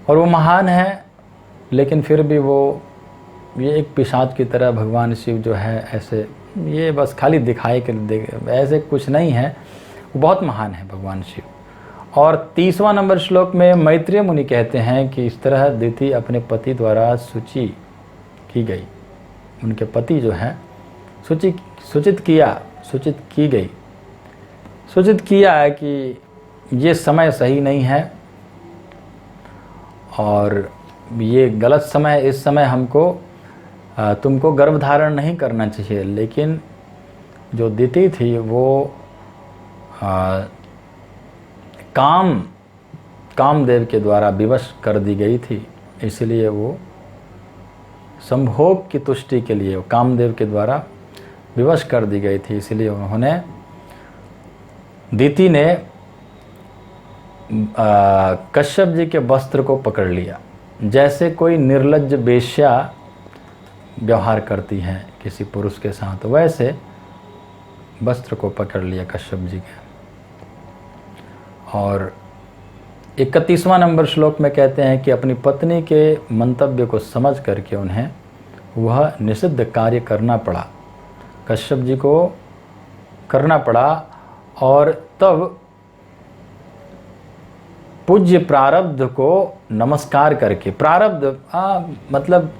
और वो महान है। लेकिन फिर भी वो ये एक पिशाच की तरह भगवान शिव जो है ऐसे, ये बस खाली दिखाई के ऐसे कुछ नहीं है, वो बहुत महान है भगवान शिव। और 30वां नंबर श्लोक में मैत्रेय मुनि कहते हैं कि इस तरह दिति अपने पति द्वारा सूचित की गई। उनके पति जो है सूचित किया है कि ये समय सही नहीं है और ये गलत समय, इस समय हमको तुमको गर्भ धारण नहीं करना चाहिए। लेकिन जो दिति थी वो कामदेव के द्वारा विवश कर दी गई थी, इसलिए वो संभोग की तुष्टि के लिए कामदेव के द्वारा विवश कर दी गई थी। इसलिए उन्होंने, दिति ने कश्यप जी के वस्त्र को पकड़ लिया, जैसे कोई निर्लज्ज वेश्या व्यवहार करती हैं किसी पुरुष के साथ, वैसे वस्त्र को पकड़ लिया कश्यप जी के। और 31वां नंबर श्लोक में कहते हैं कि अपनी पत्नी के मंतव्य को समझ करके उन्हें वह निषिद्ध कार्य करना पड़ा, कश्यप जी को करना पड़ा। और तब पूज्य प्रारब्ध को नमस्कार करके, प्रारब्ध मतलब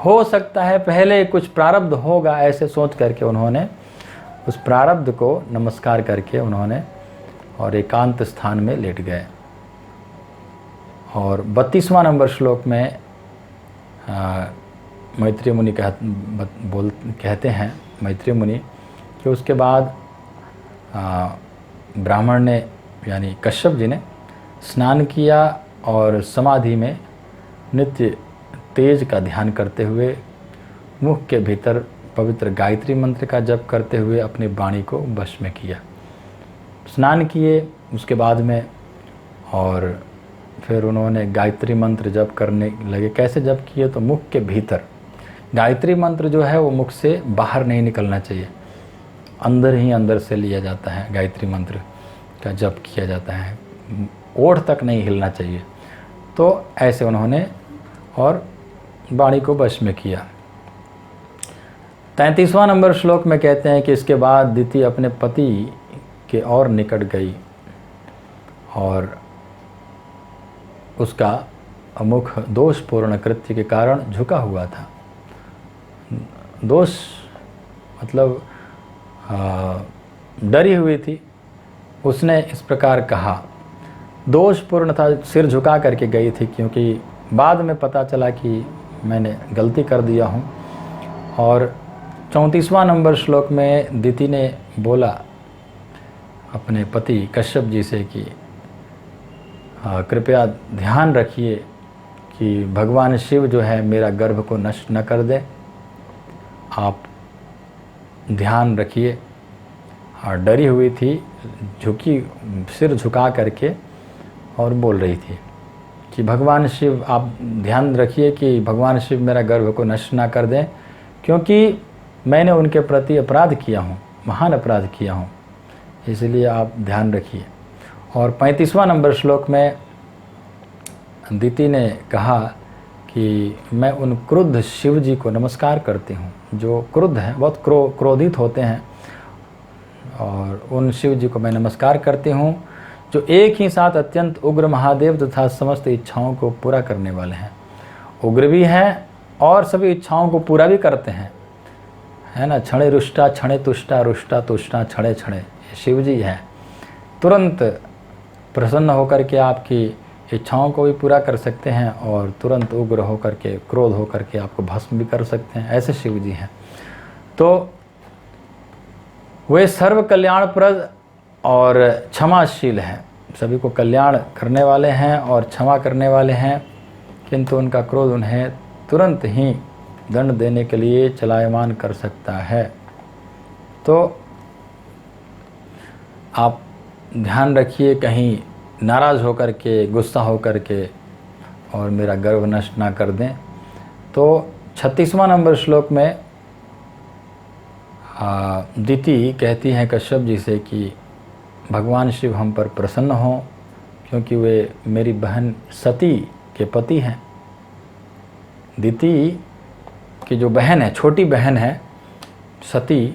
हो सकता है पहले कुछ प्रारब्ध होगा, ऐसे सोच करके उन्होंने उस प्रारब्ध को नमस्कार करके उन्होंने और एकांत स्थान में लेट गए। और 32वां नंबर श्लोक में मैत्रेय मुनि कहते हैं मैत्रेय मुनि कि उसके बाद ब्राह्मण ने यानी कश्यप जी ने स्नान किया और समाधि में नित्य तेज का ध्यान करते हुए मुख के भीतर पवित्र गायत्री मंत्र का जप करते हुए अपनी वाणी को वश में किया। स्नान किए उसके बाद में और फिर उन्होंने गायत्री मंत्र जप करने लगे। कैसे जप किए? तो मुख के भीतर गायत्री मंत्र जो है वो मुख से बाहर नहीं निकलना चाहिए, अंदर ही अंदर से लिया जाता है, गायत्री मंत्र का जप किया जाता है, ओठ तक नहीं हिलना चाहिए। तो ऐसे उन्होंने और वाणी को वश में किया। 33वां नंबर श्लोक में कहते हैं कि इसके बाद दिति अपने पति के और निकट गई और उसका मुख दोषपूर्ण कृत्य के कारण झुका हुआ था। दोष मतलब डरी हुई थी। उसने इस प्रकार कहा, दोषपूर्ण था, सिर झुका करके गई थी, क्योंकि बाद में पता चला कि मैंने गलती कर दिया हूँ। और 34वां नंबर श्लोक में दिति ने बोला अपने पति कश्यप जी से कि कृपया ध्यान रखिए कि भगवान शिव जो है मेरा गर्भ को नष्ट न कर दे, आप ध्यान रखिए। और डरी हुई थी, झुकी, सिर झुका करके और बोल रही थी कि भगवान शिव आप ध्यान रखिए कि भगवान शिव मेरा गर्भ को नष्ट ना कर दें, क्योंकि मैंने उनके प्रति अपराध किया हूँ, महान अपराध किया हूँ, इसलिए आप ध्यान रखिए। और 35वां नंबर श्लोक में दिति ने कहा कि मैं उन क्रुद्ध शिव जी को नमस्कार करती हूँ, जो क्रुद्ध हैं, बहुत क्रोधित होते हैं, और उन शिव जी को मैं नमस्कार करती हूँ जो एक ही साथ अत्यंत उग्र महादेव तथा समस्त इच्छाओं को पूरा करने वाले हैं। उग्र भी हैं और सभी इच्छाओं को पूरा भी करते हैं, है ना। क्षणे रुष्टा क्षणे तुष्टा, रुष्टा तुष्टा क्षणे क्षणे, शिव जी हैं। तुरंत प्रसन्न होकर के आपकी इच्छाओं को भी पूरा कर सकते हैं और तुरंत उग्र होकर के, क्रोध होकर के आपको भस्म भी कर सकते हैं, ऐसे शिव जी हैं। तो वे सर्व कल्याणप्रद और क्षमाशील हैं, सभी को कल्याण करने वाले हैं और क्षमा करने वाले हैं, किंतु उनका क्रोध उन्हें तुरंत ही दंड देने के लिए चलायमान कर सकता है। तो आप ध्यान रखिए कहीं नाराज़ होकर के, गुस्सा होकर के और मेरा गर्भ नष्ट ना कर दें। तो 36वां नंबर श्लोक में दिति कहती हैं कश्यप जी से कि भगवान शिव हम पर प्रसन्न हों, क्योंकि वे मेरी बहन सती के पति हैं। दिति की जो बहन है, छोटी बहन है सती,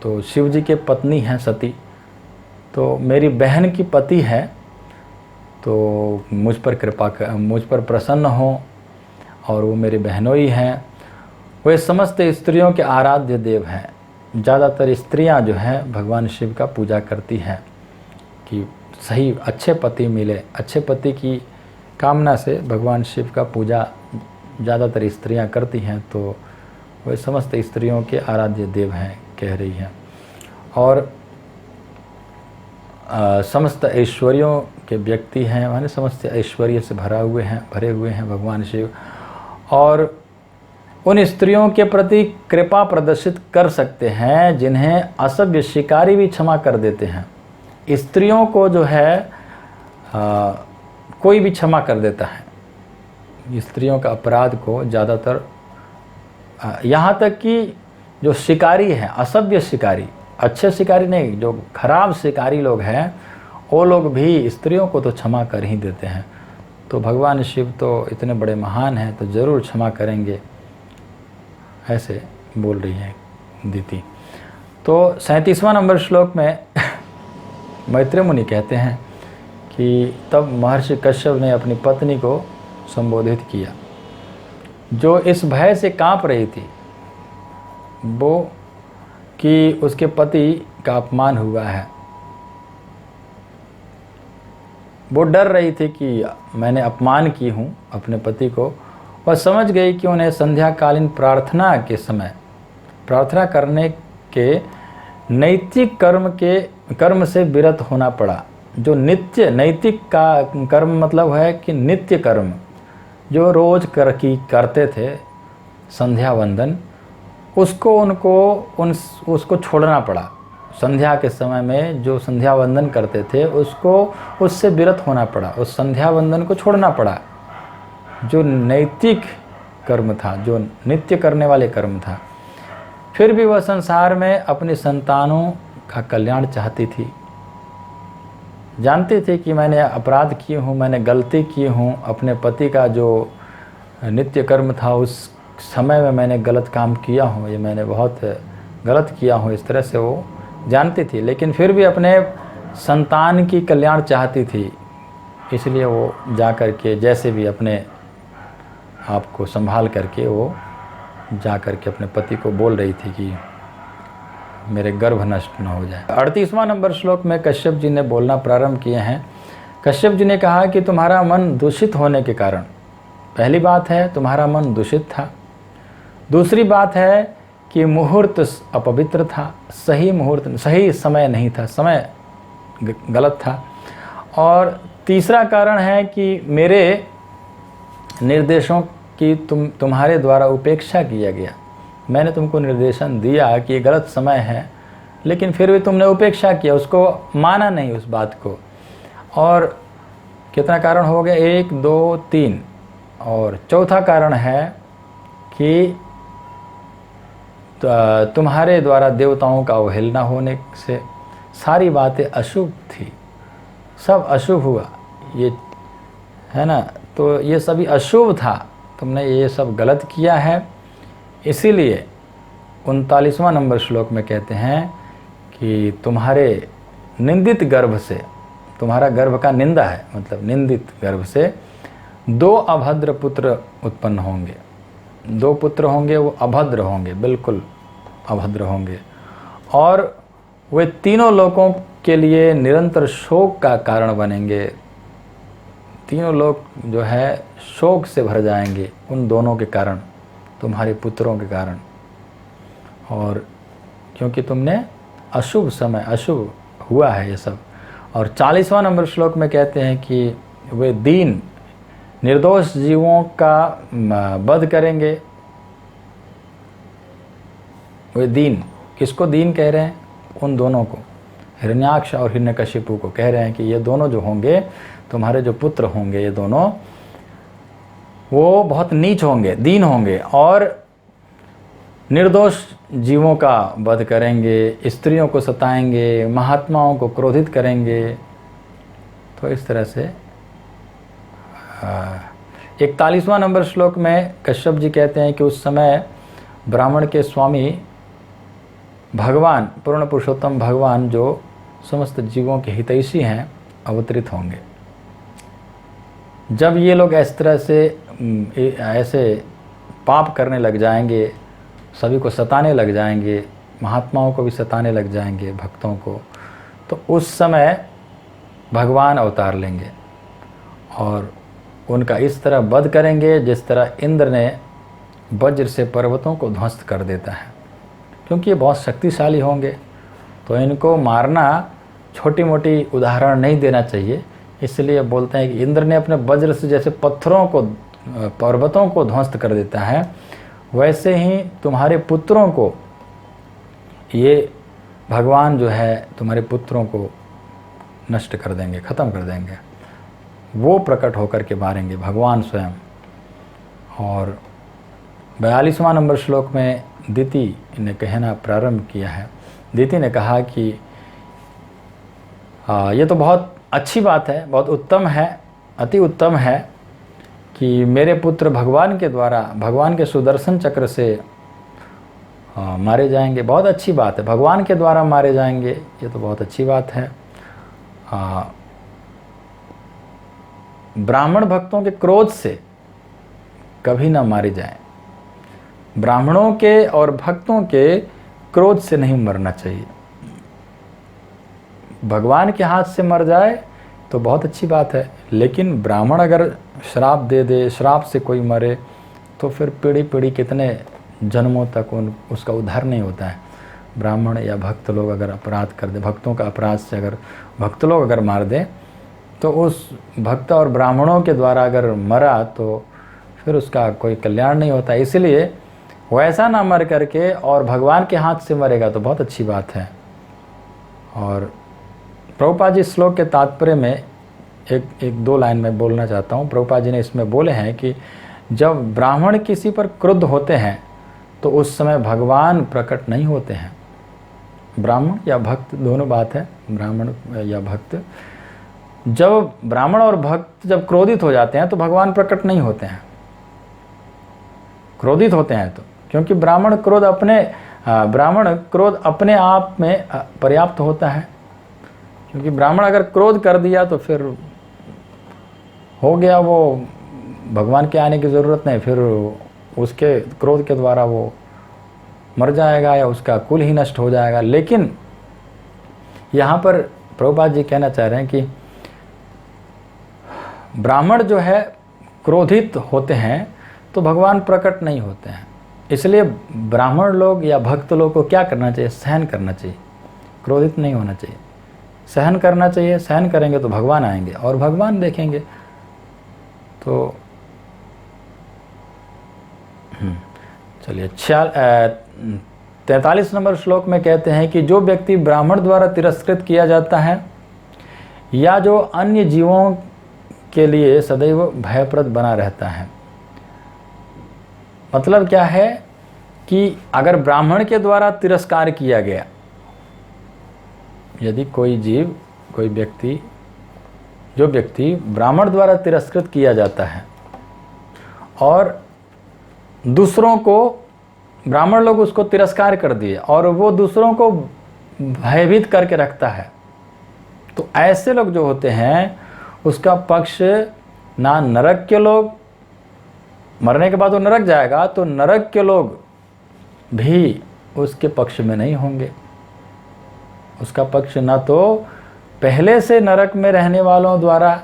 तो शिव जी के पत्नी हैं सती, तो मेरी बहन की पति है, तो मुझ पर कृपा कर, मुझ पर प्रसन्न हो, और वो मेरी बहनोई हैं। वे समस्त स्त्रियों के आराध्य देव हैं। ज़्यादातर स्त्रियां जो हैं भगवान शिव का पूजा करती हैं कि सही अच्छे पति मिले, अच्छे पति की कामना से भगवान शिव का पूजा ज़्यादातर स्त्रियां करती हैं। तो वे समस्त स्त्रियों के आराध्य देव हैं कह रही हैं। और समस्त ऐश्वर्यों के व्यक्ति हैं, माने समस्त ऐश्वर्य से भरे हुए हैं भगवान शिव, और उन स्त्रियों के प्रति कृपा प्रदर्शित कर सकते हैं जिन्हें असभ्य शिकारी भी क्षमा कर देते हैं। स्त्रियों को जो है कोई भी क्षमा कर देता है स्त्रियों का अपराध को ज़्यादातर। यहाँ तक कि जो शिकारी हैं, असभ्य शिकारी, अच्छे शिकारी नहीं, जो खराब शिकारी लोग हैं, वो लोग भी स्त्रियों को तो क्षमा कर ही देते हैं। तो भगवान शिव तो इतने बड़े महान हैं, तो ज़रूर क्षमा करेंगे, ऐसे बोल रही है दीति। तो 37वां नंबर श्लोक में मैत्रेय मुनि कहते हैं कि तब महर्षि कश्यप ने अपनी पत्नी को संबोधित किया, जो इस भय से कांप रही थी वो कि उसके पति का अपमान हुआ है। वो डर रही थी कि मैंने अपमान की हूँ अपने पति को। वह समझ गई कि उन्हें संध्याकालीन प्रार्थना के समय प्रार्थना करने के नैतिक कर्म से विरत होना पड़ा। जो नित्य नैतिक का कर्म मतलब है कि नित्य कर्म जो रोज करते थे, संध्या वंदन, उसको छोड़ना पड़ा। संध्या के समय में जो संध्या वंदन करते थे उससे विरत होना पड़ा, उस संध्या वंदन को छोड़ना पड़ा जो नैतिक कर्म था, जो नित्य करने वाले कर्म था। फिर भी वह संसार में अपनी संतानों का कल्याण चाहती थी। जानती थी कि मैंने अपराध किए हूँ, मैंने गलती की हूँ, अपने पति का जो नित्य कर्म था उस समय में मैंने गलत काम किया हूँ, ये मैंने बहुत गलत किया हूँ, इस तरह से वो जानती थी। लेकिन फिर भी अपने संतान की कल्याण चाहती थी, इसलिए वो जा कर के जैसे भी अपने आप को संभाल करके वो जा कर के अपने पति को बोल रही थी कि मेरे गर्भ नष्ट न हो जाए। 38वां नंबर श्लोक में कश्यप जी ने बोलना प्रारंभ किए हैं। कश्यप जी ने कहा कि तुम्हारा मन दूषित होने के कारण, पहली बात है तुम्हारा मन दूषित था, दूसरी बात है कि मुहूर्त अपवित्र था, सही समय नहीं था, समय गलत था, और तीसरा कारण है कि मेरे निर्देशों की तुम्हारे द्वारा उपेक्षा किया गया। मैंने तुमको निर्देशन दिया कि ये गलत समय है, लेकिन फिर भी तुमने उपेक्षा किया, उसको माना नहीं उस बात को। और कितना कारण हो गया, 1 2 3, और चौथा कारण है कि तुम्हारे द्वारा देवताओं का अवहेलना होने से सारी बातें अशुभ थी, सब अशुभ हुआ, ये है ना। तो ये सभी अशुभ था, तुमने ये सब गलत किया है। इसीलिए 39वां नंबर श्लोक में कहते हैं कि तुम्हारे निंदित गर्भ से, तुम्हारा गर्भ का निंदा है मतलब निंदित गर्भ से 2 अभद्र पुत्र उत्पन्न होंगे। 2 पुत्र होंगे, वो अभद्र होंगे, बिल्कुल अभद्र होंगे, और वे तीनों लोगों के लिए निरंतर शोक का कारण बनेंगे। तीनों लोग जो है शोक से भर जाएंगे उन दोनों के कारण, तुम्हारे पुत्रों के कारण, और क्योंकि तुमने अशुभ समय, अशुभ हुआ है ये सब। और 40वां नंबर श्लोक में कहते हैं कि वे दीन निर्दोष जीवों का वध करेंगे। वे दीन, किसको दीन कह रहे हैं? उन दोनों को, हिरण्याक्ष और हिरण्यकशिपु को कह रहे हैं कि ये दोनों जो होंगे, तुम्हारे जो पुत्र होंगे, ये दोनों वो बहुत नीच होंगे, दीन होंगे, और निर्दोष जीवों का वध करेंगे, स्त्रियों को सताएंगे, महात्माओं को क्रोधित करेंगे। तो इस तरह से 41वां नंबर श्लोक में कश्यप जी कहते हैं कि उस समय ब्राह्मण के स्वामी भगवान, पूर्ण पुरुषोत्तम भगवान जो समस्त जीवों के हितैषी हैं, अवतरित होंगे। जब ये लोग इस तरह से ऐसे पाप करने लग जाएंगे, सभी को सताने लग जाएंगे, महात्माओं को भी सताने लग जाएंगे, भक्तों को, तो उस समय भगवान अवतार लेंगे और उनका इस तरह वध करेंगे जिस तरह इंद्र ने वज्र से पर्वतों को ध्वस्त कर देता है। क्योंकि ये बहुत शक्तिशाली होंगे, तो इनको मारना छोटी मोटी उदाहरण नहीं देना चाहिए। इसलिए बोलते हैं कि इंद्र ने अपने वज्र से जैसे पत्थरों को, पर्वतों को ध्वस्त कर देता है, वैसे ही तुम्हारे पुत्रों को ये भगवान जो है तुम्हारे पुत्रों को नष्ट कर देंगे, ख़त्म कर देंगे। वो प्रकट होकर के मारेंगे, भगवान स्वयं। और 42वां नंबर श्लोक में दिति ने कहना प्रारंभ किया है। दिति ने कहा कि ये तो बहुत अच्छी बात है, बहुत उत्तम है, अति उत्तम है कि मेरे पुत्र भगवान के द्वारा, भगवान के सुदर्शन चक्र से मारे जाएंगे। बहुत अच्छी बात है, भगवान के द्वारा मारे जाएंगे, ये तो बहुत अच्छी बात है। ब्राह्मण भक्तों के क्रोध से कभी ना मारे जाएं। ब्राह्मणों के और भक्तों के क्रोध से नहीं मरना चाहिए। भगवान के हाथ से मर जाए तो बहुत अच्छी बात है, लेकिन ब्राह्मण अगर श्राप दे दे, श्राप से कोई मरे, तो फिर पीढ़ी पीढ़ी कितने जन्मों तक उसका उद्धार नहीं होता है। ब्राह्मण या भक्त लोग अगर अपराध कर दे, भक्तों का अपराध से अगर भक्त लोग अगर मार दें, तो उस भक्त और ब्राह्मणों के द्वारा अगर मरा तो फिर उसका कोई कल्याण नहीं होता। इसलिए वैसा ना मर करके और भगवान के हाथ से मरेगा तो बहुत अच्छी बात है। और प्रभुपाद जी श्लोक के तात्पर्य में एक दो लाइन में बोलना चाहता हूँ। प्रभुपाद जी ने इसमें बोले हैं कि जब ब्राह्मण किसी पर क्रुद्ध होते हैं तो उस समय भगवान प्रकट नहीं होते हैं। ब्राह्मण या भक्त दोनों बात है, ब्राह्मण या भक्त, जब ब्राह्मण और भक्त जब क्रोधित हो जाते हैं तो भगवान प्रकट नहीं होते हैं। क्रोधित होते हैं तो, क्योंकि ब्राह्मण क्रोध अपने आप में पर्याप्त होता है। क्योंकि ब्राह्मण अगर क्रोध कर दिया तो फिर हो गया, वो भगवान के आने की ज़रूरत नहीं, फिर उसके क्रोध के द्वारा वो मर जाएगा या उसका कुल ही नष्ट हो जाएगा। लेकिन यहाँ पर प्रभुपाद जी कहना चाह रहे हैं कि ब्राह्मण जो है क्रोधित होते हैं तो भगवान प्रकट नहीं होते हैं। इसलिए ब्राह्मण लोग या भक्त लोग को क्या करना चाहिए? सहन करना चाहिए, क्रोधित नहीं होना चाहिए, सहन करना चाहिए। सहन करेंगे तो भगवान आएंगे और भगवान देखेंगे। तो चलिए 43 नंबर श्लोक में कहते हैं कि जो व्यक्ति ब्राह्मण द्वारा तिरस्कृत किया जाता है या जो अन्य जीवों के लिए सदैव भयप्रद बना रहता है। मतलब क्या है कि अगर ब्राह्मण के द्वारा तिरस्कार किया गया, यदि कोई जीव, कोई व्यक्ति, जो व्यक्ति ब्राह्मण द्वारा तिरस्कृत किया जाता है और दूसरों को, ब्राह्मण लोग उसको तिरस्कार कर दिए और वो दूसरों को भयभीत करके रखता है, तो ऐसे लोग जो होते हैं उसका पक्ष ना नरक के लोग, मरने के बाद वो नरक जाएगा तो नरक के लोग भी उसके पक्ष में नहीं होंगे। उसका पक्ष ना तो पहले से नरक में रहने वालों द्वारा,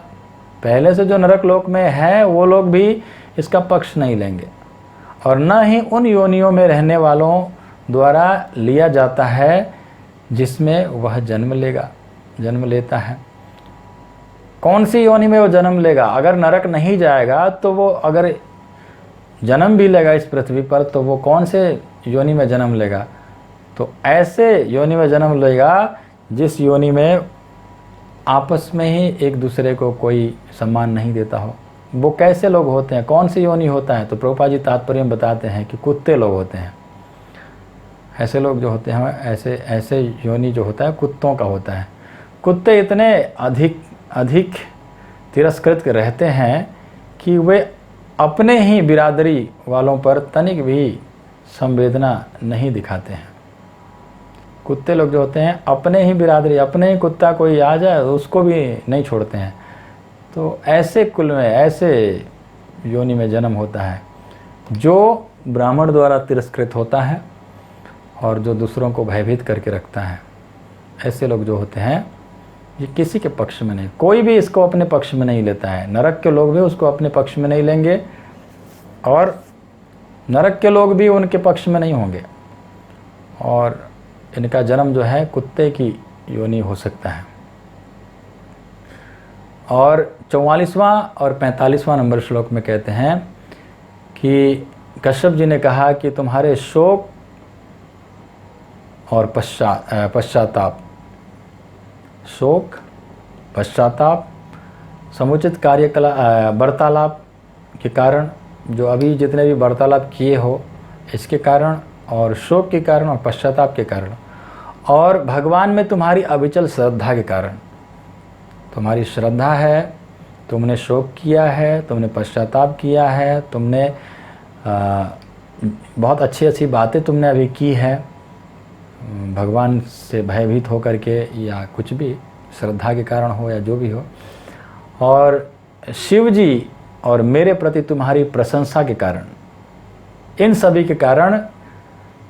पहले से जो नरक लोक में है वो लोग भी इसका पक्ष नहीं लेंगे, और न ही उन योनियों में रहने वालों द्वारा लिया जाता है जिसमें वह जन्म लेता है। कौन सी योनि में वो जन्म लेगा? अगर नरक नहीं जाएगा तो वो अगर जन्म भी लेगा इस पृथ्वी पर तो वो कौन से योनि में जन्म लेगा? तो ऐसे योनि में जन्म लेगा जिस योनि में आपस में ही एक दूसरे को कोई सम्मान नहीं देता हो। वो कैसे लोग होते हैं? कौन सी योनि होता है? तो प्रभुपाद जी तात्पर्य में बताते हैं कि कुत्ते लोग होते हैं। ऐसे लोग जो होते हैं, ऐसे योनि जो होता है कुत्तों का होता है। कुत्ते इतने अधिक तिरस्कृत रहते हैं कि वे अपने ही बिरादरी वालों पर तनिक भी संवेदना नहीं दिखाते हैं। कुत्ते लोग जो होते हैं अपने ही बिरादरी, अपने ही कुत्ता कोई आ जाए उसको भी नहीं छोड़ते हैं। तो ऐसे कुल में, ऐसे योनि में जन्म होता है जो ब्राह्मण द्वारा तिरस्कृत होता है और जो दूसरों को भयभीत करके रखता है। ऐसे लोग जो होते हैं ये किसी के पक्ष में नहीं, कोई भी इसको अपने पक्ष में नहीं लेता है। नरक के लोग भी उसको अपने पक्ष में नहीं लेंगे और नरक के लोग भी उनके पक्ष में नहीं होंगे, और इनका जन्म जो है कुत्ते की योनि हो सकता है। और 44वां और 45वां नंबर श्लोक में कहते हैं कि कश्यप जी ने कहा कि तुम्हारे शोक और पश्चाताप, शोक, पश्चाताप समुचित वार्तालाप के कारण, जो अभी जितने भी वार्तालाप किए हो इसके कारण, और शोक के कारण और पश्चाताप के कारण, और भगवान में तुम्हारी अविचल श्रद्धा के कारण। तुम्हारी श्रद्धा है, तुमने शोक किया है, तुमने पश्चाताप किया है, तुमने बहुत अच्छी अच्छी बातें तुमने अभी की है भगवान से भयभीत होकर के, या कुछ भी श्रद्धा के कारण हो या जो भी हो, और शिव जी और मेरे प्रति तुम्हारी प्रशंसा के कारण, इन सभी के कारण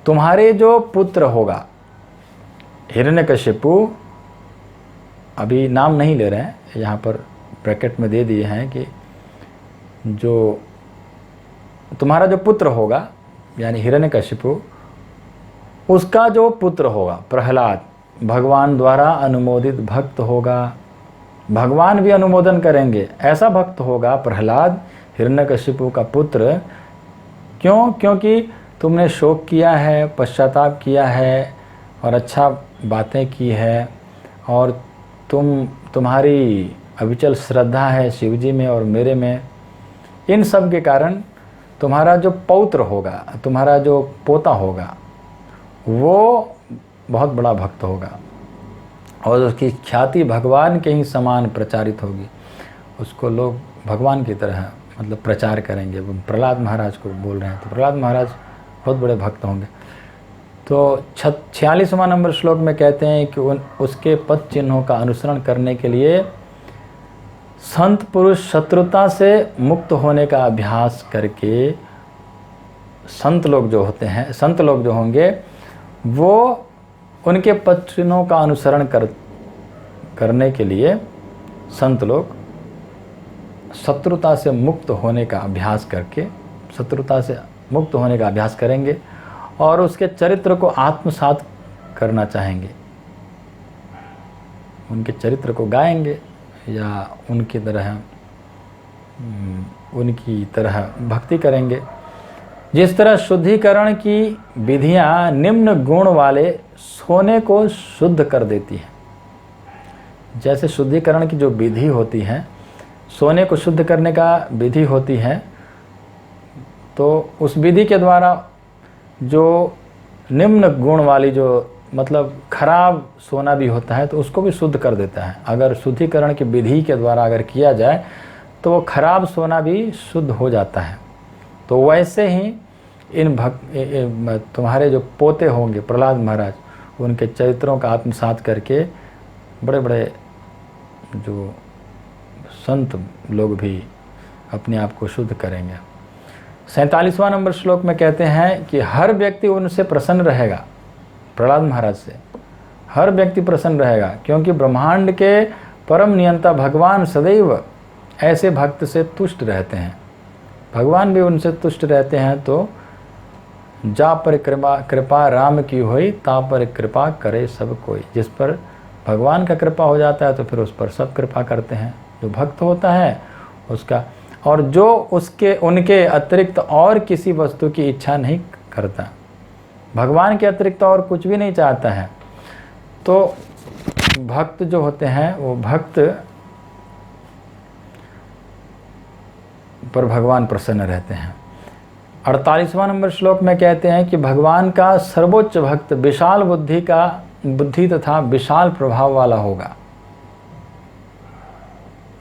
तुम्हारे जो पुत्र होगा हिरण्यकशिपु, अभी नाम नहीं ले रहे हैं, यहाँ पर ब्रैकेट में दे दिए हैं कि जो तुम्हारा जो पुत्र होगा यानी हिरण्यकशिपु, उसका जो पुत्र होगा प्रहलाद, भगवान द्वारा अनुमोदित भक्त होगा। भगवान भी अनुमोदन करेंगे, ऐसा भक्त होगा प्रहलाद, हिरण्यकशिपु का पुत्र। क्यों? क्योंकि तुमने शोक किया है, पश्चाताप किया है और अच्छा बातें की है, और तुम्हारी अविचल श्रद्धा है शिव जी में और मेरे में। इन सब के कारण तुम्हारा जो पौत्र होगा, तुम्हारा जो पोता होगा, वो बहुत बड़ा भक्त होगा और उसकी ख्याति भगवान के ही समान प्रचारित होगी। उसको लोग भगवान की तरह मतलब प्रचार करेंगे। प्रहलाद महाराज को बोल रहे हैं, तो प्रहलाद महाराज बहुत बड़े भक्त होंगे। तो 46वां नंबर श्लोक में कहते हैं कि उसके पद चिन्हों का अनुसरण करने के लिए संत पुरुष शत्रुता से मुक्त होने का अभ्यास करके, संत लोग जो होते हैं, संत लोग जो होंगे, वो उनके पद चिन्हों का अनुसरण करने के लिए संत लोग शत्रुता से मुक्त होने का अभ्यास करके, शत्रुता से मुक्त होने का अभ्यास करेंगे और उसके चरित्र को आत्मसात करना चाहेंगे। उनके चरित्र को गाएंगे या उनकी तरह भक्ति करेंगे। जिस तरह शुद्धिकरण की विधियां निम्न गुण वाले सोने को शुद्ध कर देती हैं, जैसे शुद्धिकरण की जो विधि होती है, सोने को शुद्ध करने का विधि होती है, तो उस विधि के द्वारा जो निम्न गुण वाली, जो मतलब खराब सोना भी होता है, तो उसको भी शुद्ध कर देता है। अगर शुद्धिकरण की विधि के द्वारा अगर किया जाए तो वो खराब सोना भी शुद्ध हो जाता है। तो वैसे ही तुम्हारे जो पोते होंगे प्रहलाद महाराज, उनके चरित्रों का आत्मसात करके बड़े बड़े जो संत लोग भी अपने आप को शुद्ध करेंगे। 47वां नंबर श्लोक में कहते हैं कि हर व्यक्ति उनसे प्रसन्न रहेगा, प्रहलाद महाराज से हर व्यक्ति प्रसन्न रहेगा, क्योंकि ब्रह्मांड के परम नियंता भगवान सदैव ऐसे भक्त से तुष्ट रहते हैं। भगवान भी उनसे तुष्ट रहते हैं। तो जा पर कृपा राम की होई, ता पर कृपा करे सब कोई। जिस पर भगवान का कृपा हो जाता है तो फिर उस पर सब कृपा करते हैं। जो भक्त होता है उसका, और जो उनके अतिरिक्त और किसी वस्तु की इच्छा नहीं करता, भगवान के अतिरिक्त और कुछ भी नहीं चाहता है, तो भक्त जो होते हैं वो भक्त पर भगवान प्रसन्न रहते हैं। 48वां नंबर श्लोक में कहते हैं कि भगवान का सर्वोच्च भक्त विशाल बुद्धि तथा विशाल प्रभाव वाला होगा।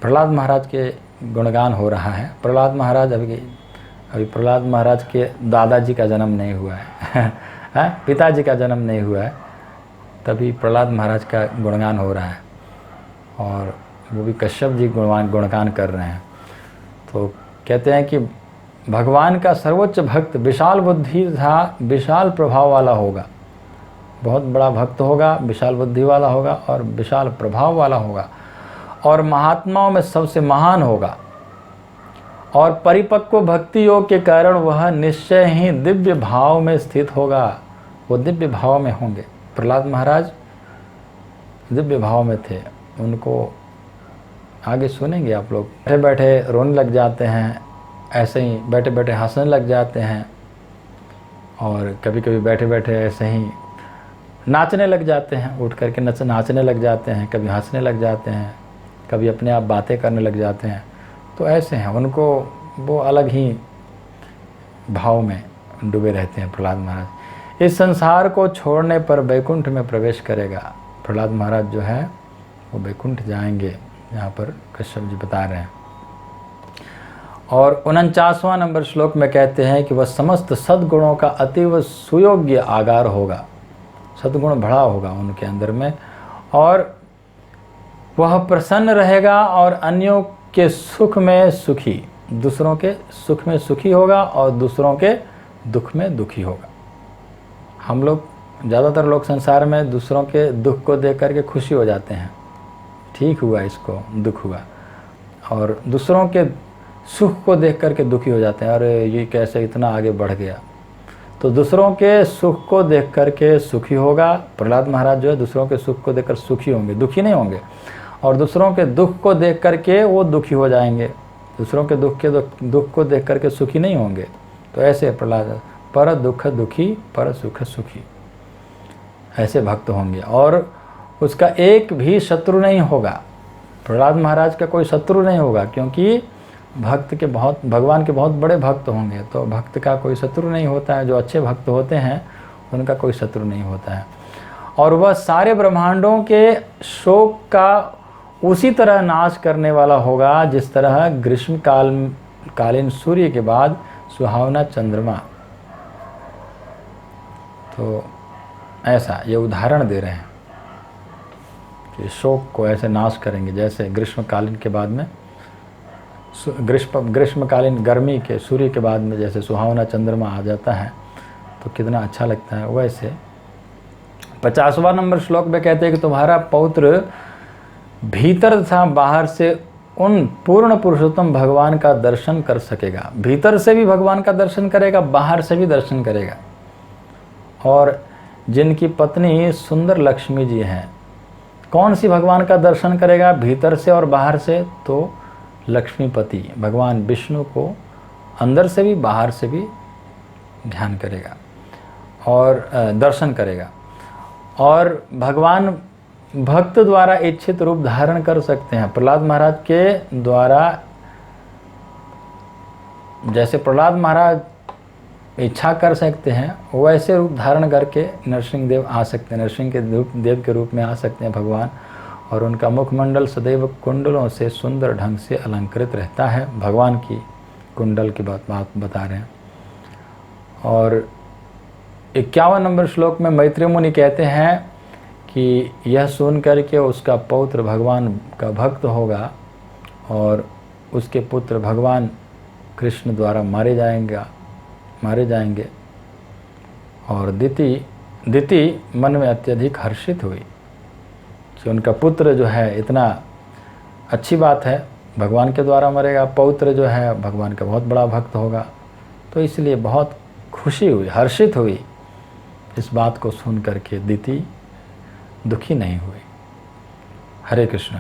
प्रहलाद महाराज के गुणगान हो रहा है। प्रहलाद महाराज अभी प्रहलाद महाराज के दादाजी का जन्म नहीं हुआ है, पिताजी का जन्म नहीं हुआ है, तभी प्रहलाद महाराज का गुणगान हो रहा है और वो भी कश्यप जी गुणगान कर रहे हैं। तो कहते हैं कि भगवान का सर्वोच्च भक्त विशाल बुद्धि तथा विशाल प्रभाव वाला होगा। बहुत बड़ा भक्त होगा, विशाल बुद्धि वाला होगा और विशाल प्रभाव वाला होगा, और महात्माओं में सबसे महान होगा, और परिपक्व भक्ति योग के कारण वह निश्चय ही दिव्य भाव में स्थित होगा। वो दिव्य भाव में होंगे। प्रहलाद महाराज दिव्य भाव में थे। उनको आगे सुनेंगे आप लोग। बैठे बैठे रोने लग जाते हैं, ऐसे ही बैठे बैठे हंसने लग जाते हैं, और कभी कभी बैठे बैठे ऐसे ही नाचने लग जाते हैं, उठ करके नाचने लग जाते हैं, कभी हंसने लग जाते हैं। कभी अपने आप बातें करने लग जाते हैं। तो ऐसे हैं, उनको वो अलग ही भाव में डूबे रहते हैं प्रहलाद महाराज। इस संसार को छोड़ने पर वैकुंठ में प्रवेश करेगा। प्रहलाद महाराज जो है वो वैकुंठ जाएंगे, यहाँ पर कश्यप जी बता रहे हैं। और 49वां नंबर श्लोक में कहते हैं कि वह समस्त सद्गुणों का अतीव सुयोग्य आगार होगा। सद्गुण भरा होगा उनके अंदर में, और वह प्रसन्न रहेगा और अन्यों के सुख में सुखी, दूसरों के सुख में सुखी होगा और दूसरों के दुख में दुखी होगा। हम लोग, ज़्यादातर लोग संसार में दूसरों के दुख को देख करके खुशी हो जाते हैं, ठीक हुआ इसको दुख हुआ, और दूसरों के सुख को देख करके दुखी हो जाते हैं, अरे ये कैसे इतना आगे बढ़ गया। तो दूसरों के सुख को देख करके सुखी होगा। प्रहलाद महाराज जो है दूसरों के सुख को देखकर सुखी होंगे, दुखी नहीं होंगे, और दूसरों के दुख को देख करके वो दुखी हो जाएंगे, दूसरों के दुख को देख करके सुखी नहीं होंगे। तो ऐसे प्रहलाद, पर दुख दुखी पर सुख सुखी, ऐसे भक्त होंगे, और उसका एक भी शत्रु नहीं होगा। प्रहलाद महाराज का कोई शत्रु नहीं होगा, क्योंकि भक्त के बहुत, भगवान के बहुत बड़े भक्त होंगे, तो भक्त का कोई शत्रु नहीं होता है। जो अच्छे भक्त होते हैं उनका कोई शत्रु नहीं होता है। और वह सारे ब्रह्मांडों के शोक का उसी तरह नाश करने वाला होगा जिस तरह ग्रीष्मकालीन सूर्य के बाद सुहावना चंद्रमा। तो ऐसा ये उदाहरण दे रहे हैं कि शोक को ऐसे नाश करेंगे जैसे ग्रीष्मकालीन के बाद में, ग्रीष्मकालीन गर्मी के सूर्य के बाद में जैसे सुहावना चंद्रमा आ जाता है तो कितना अच्छा लगता है। वैसे 50वां नंबर श्लोक में कहते हैं कि तुम्हारा पौत्र भीतर तथा बाहर से उन पूर्ण पुरुषोत्तम भगवान का दर्शन कर सकेगा। भीतर से भी भगवान का दर्शन करेगा, बाहर से भी दर्शन करेगा। और जिनकी पत्नी सुंदर लक्ष्मी जी हैं, कौन सी भगवान का दर्शन करेगा भीतर से और बाहर से? तो लक्ष्मीपति भगवान विष्णु को अंदर से भी बाहर से भी ध्यान करेगा और दर्शन करेगा। और भगवान भक्त द्वारा इच्छित रूप धारण कर सकते हैं। प्रहलाद महाराज के द्वारा, जैसे प्रहलाद महाराज इच्छा कर सकते हैं वैसे रूप धारण करके नरसिंह देव आ सकते हैं, नरसिंह के देव के रूप में आ सकते हैं भगवान। और उनका मुखमंडल सदैव कुंडलों से सुंदर ढंग से अलंकृत रहता है। भगवान की कुंडल की बात बता रहे हैं। और 51 नंबर श्लोक में मैत्रेय मुनि कहते हैं कि यह सुन करके उसका पौत्र भगवान का भक्त होगा और उसके पुत्र भगवान कृष्ण द्वारा मारे जाएंगे। और दिति मन में अत्यधिक हर्षित हुई कि उनका पुत्र जो है, इतना अच्छी बात है, भगवान के द्वारा मरेगा, पौत्र जो है भगवान का बहुत बड़ा भक्त होगा। तो इसलिए बहुत खुशी हुई, हर्षित हुई। इस बात को सुन करके दिति दुखी नहीं हुई। हरे कृष्ण।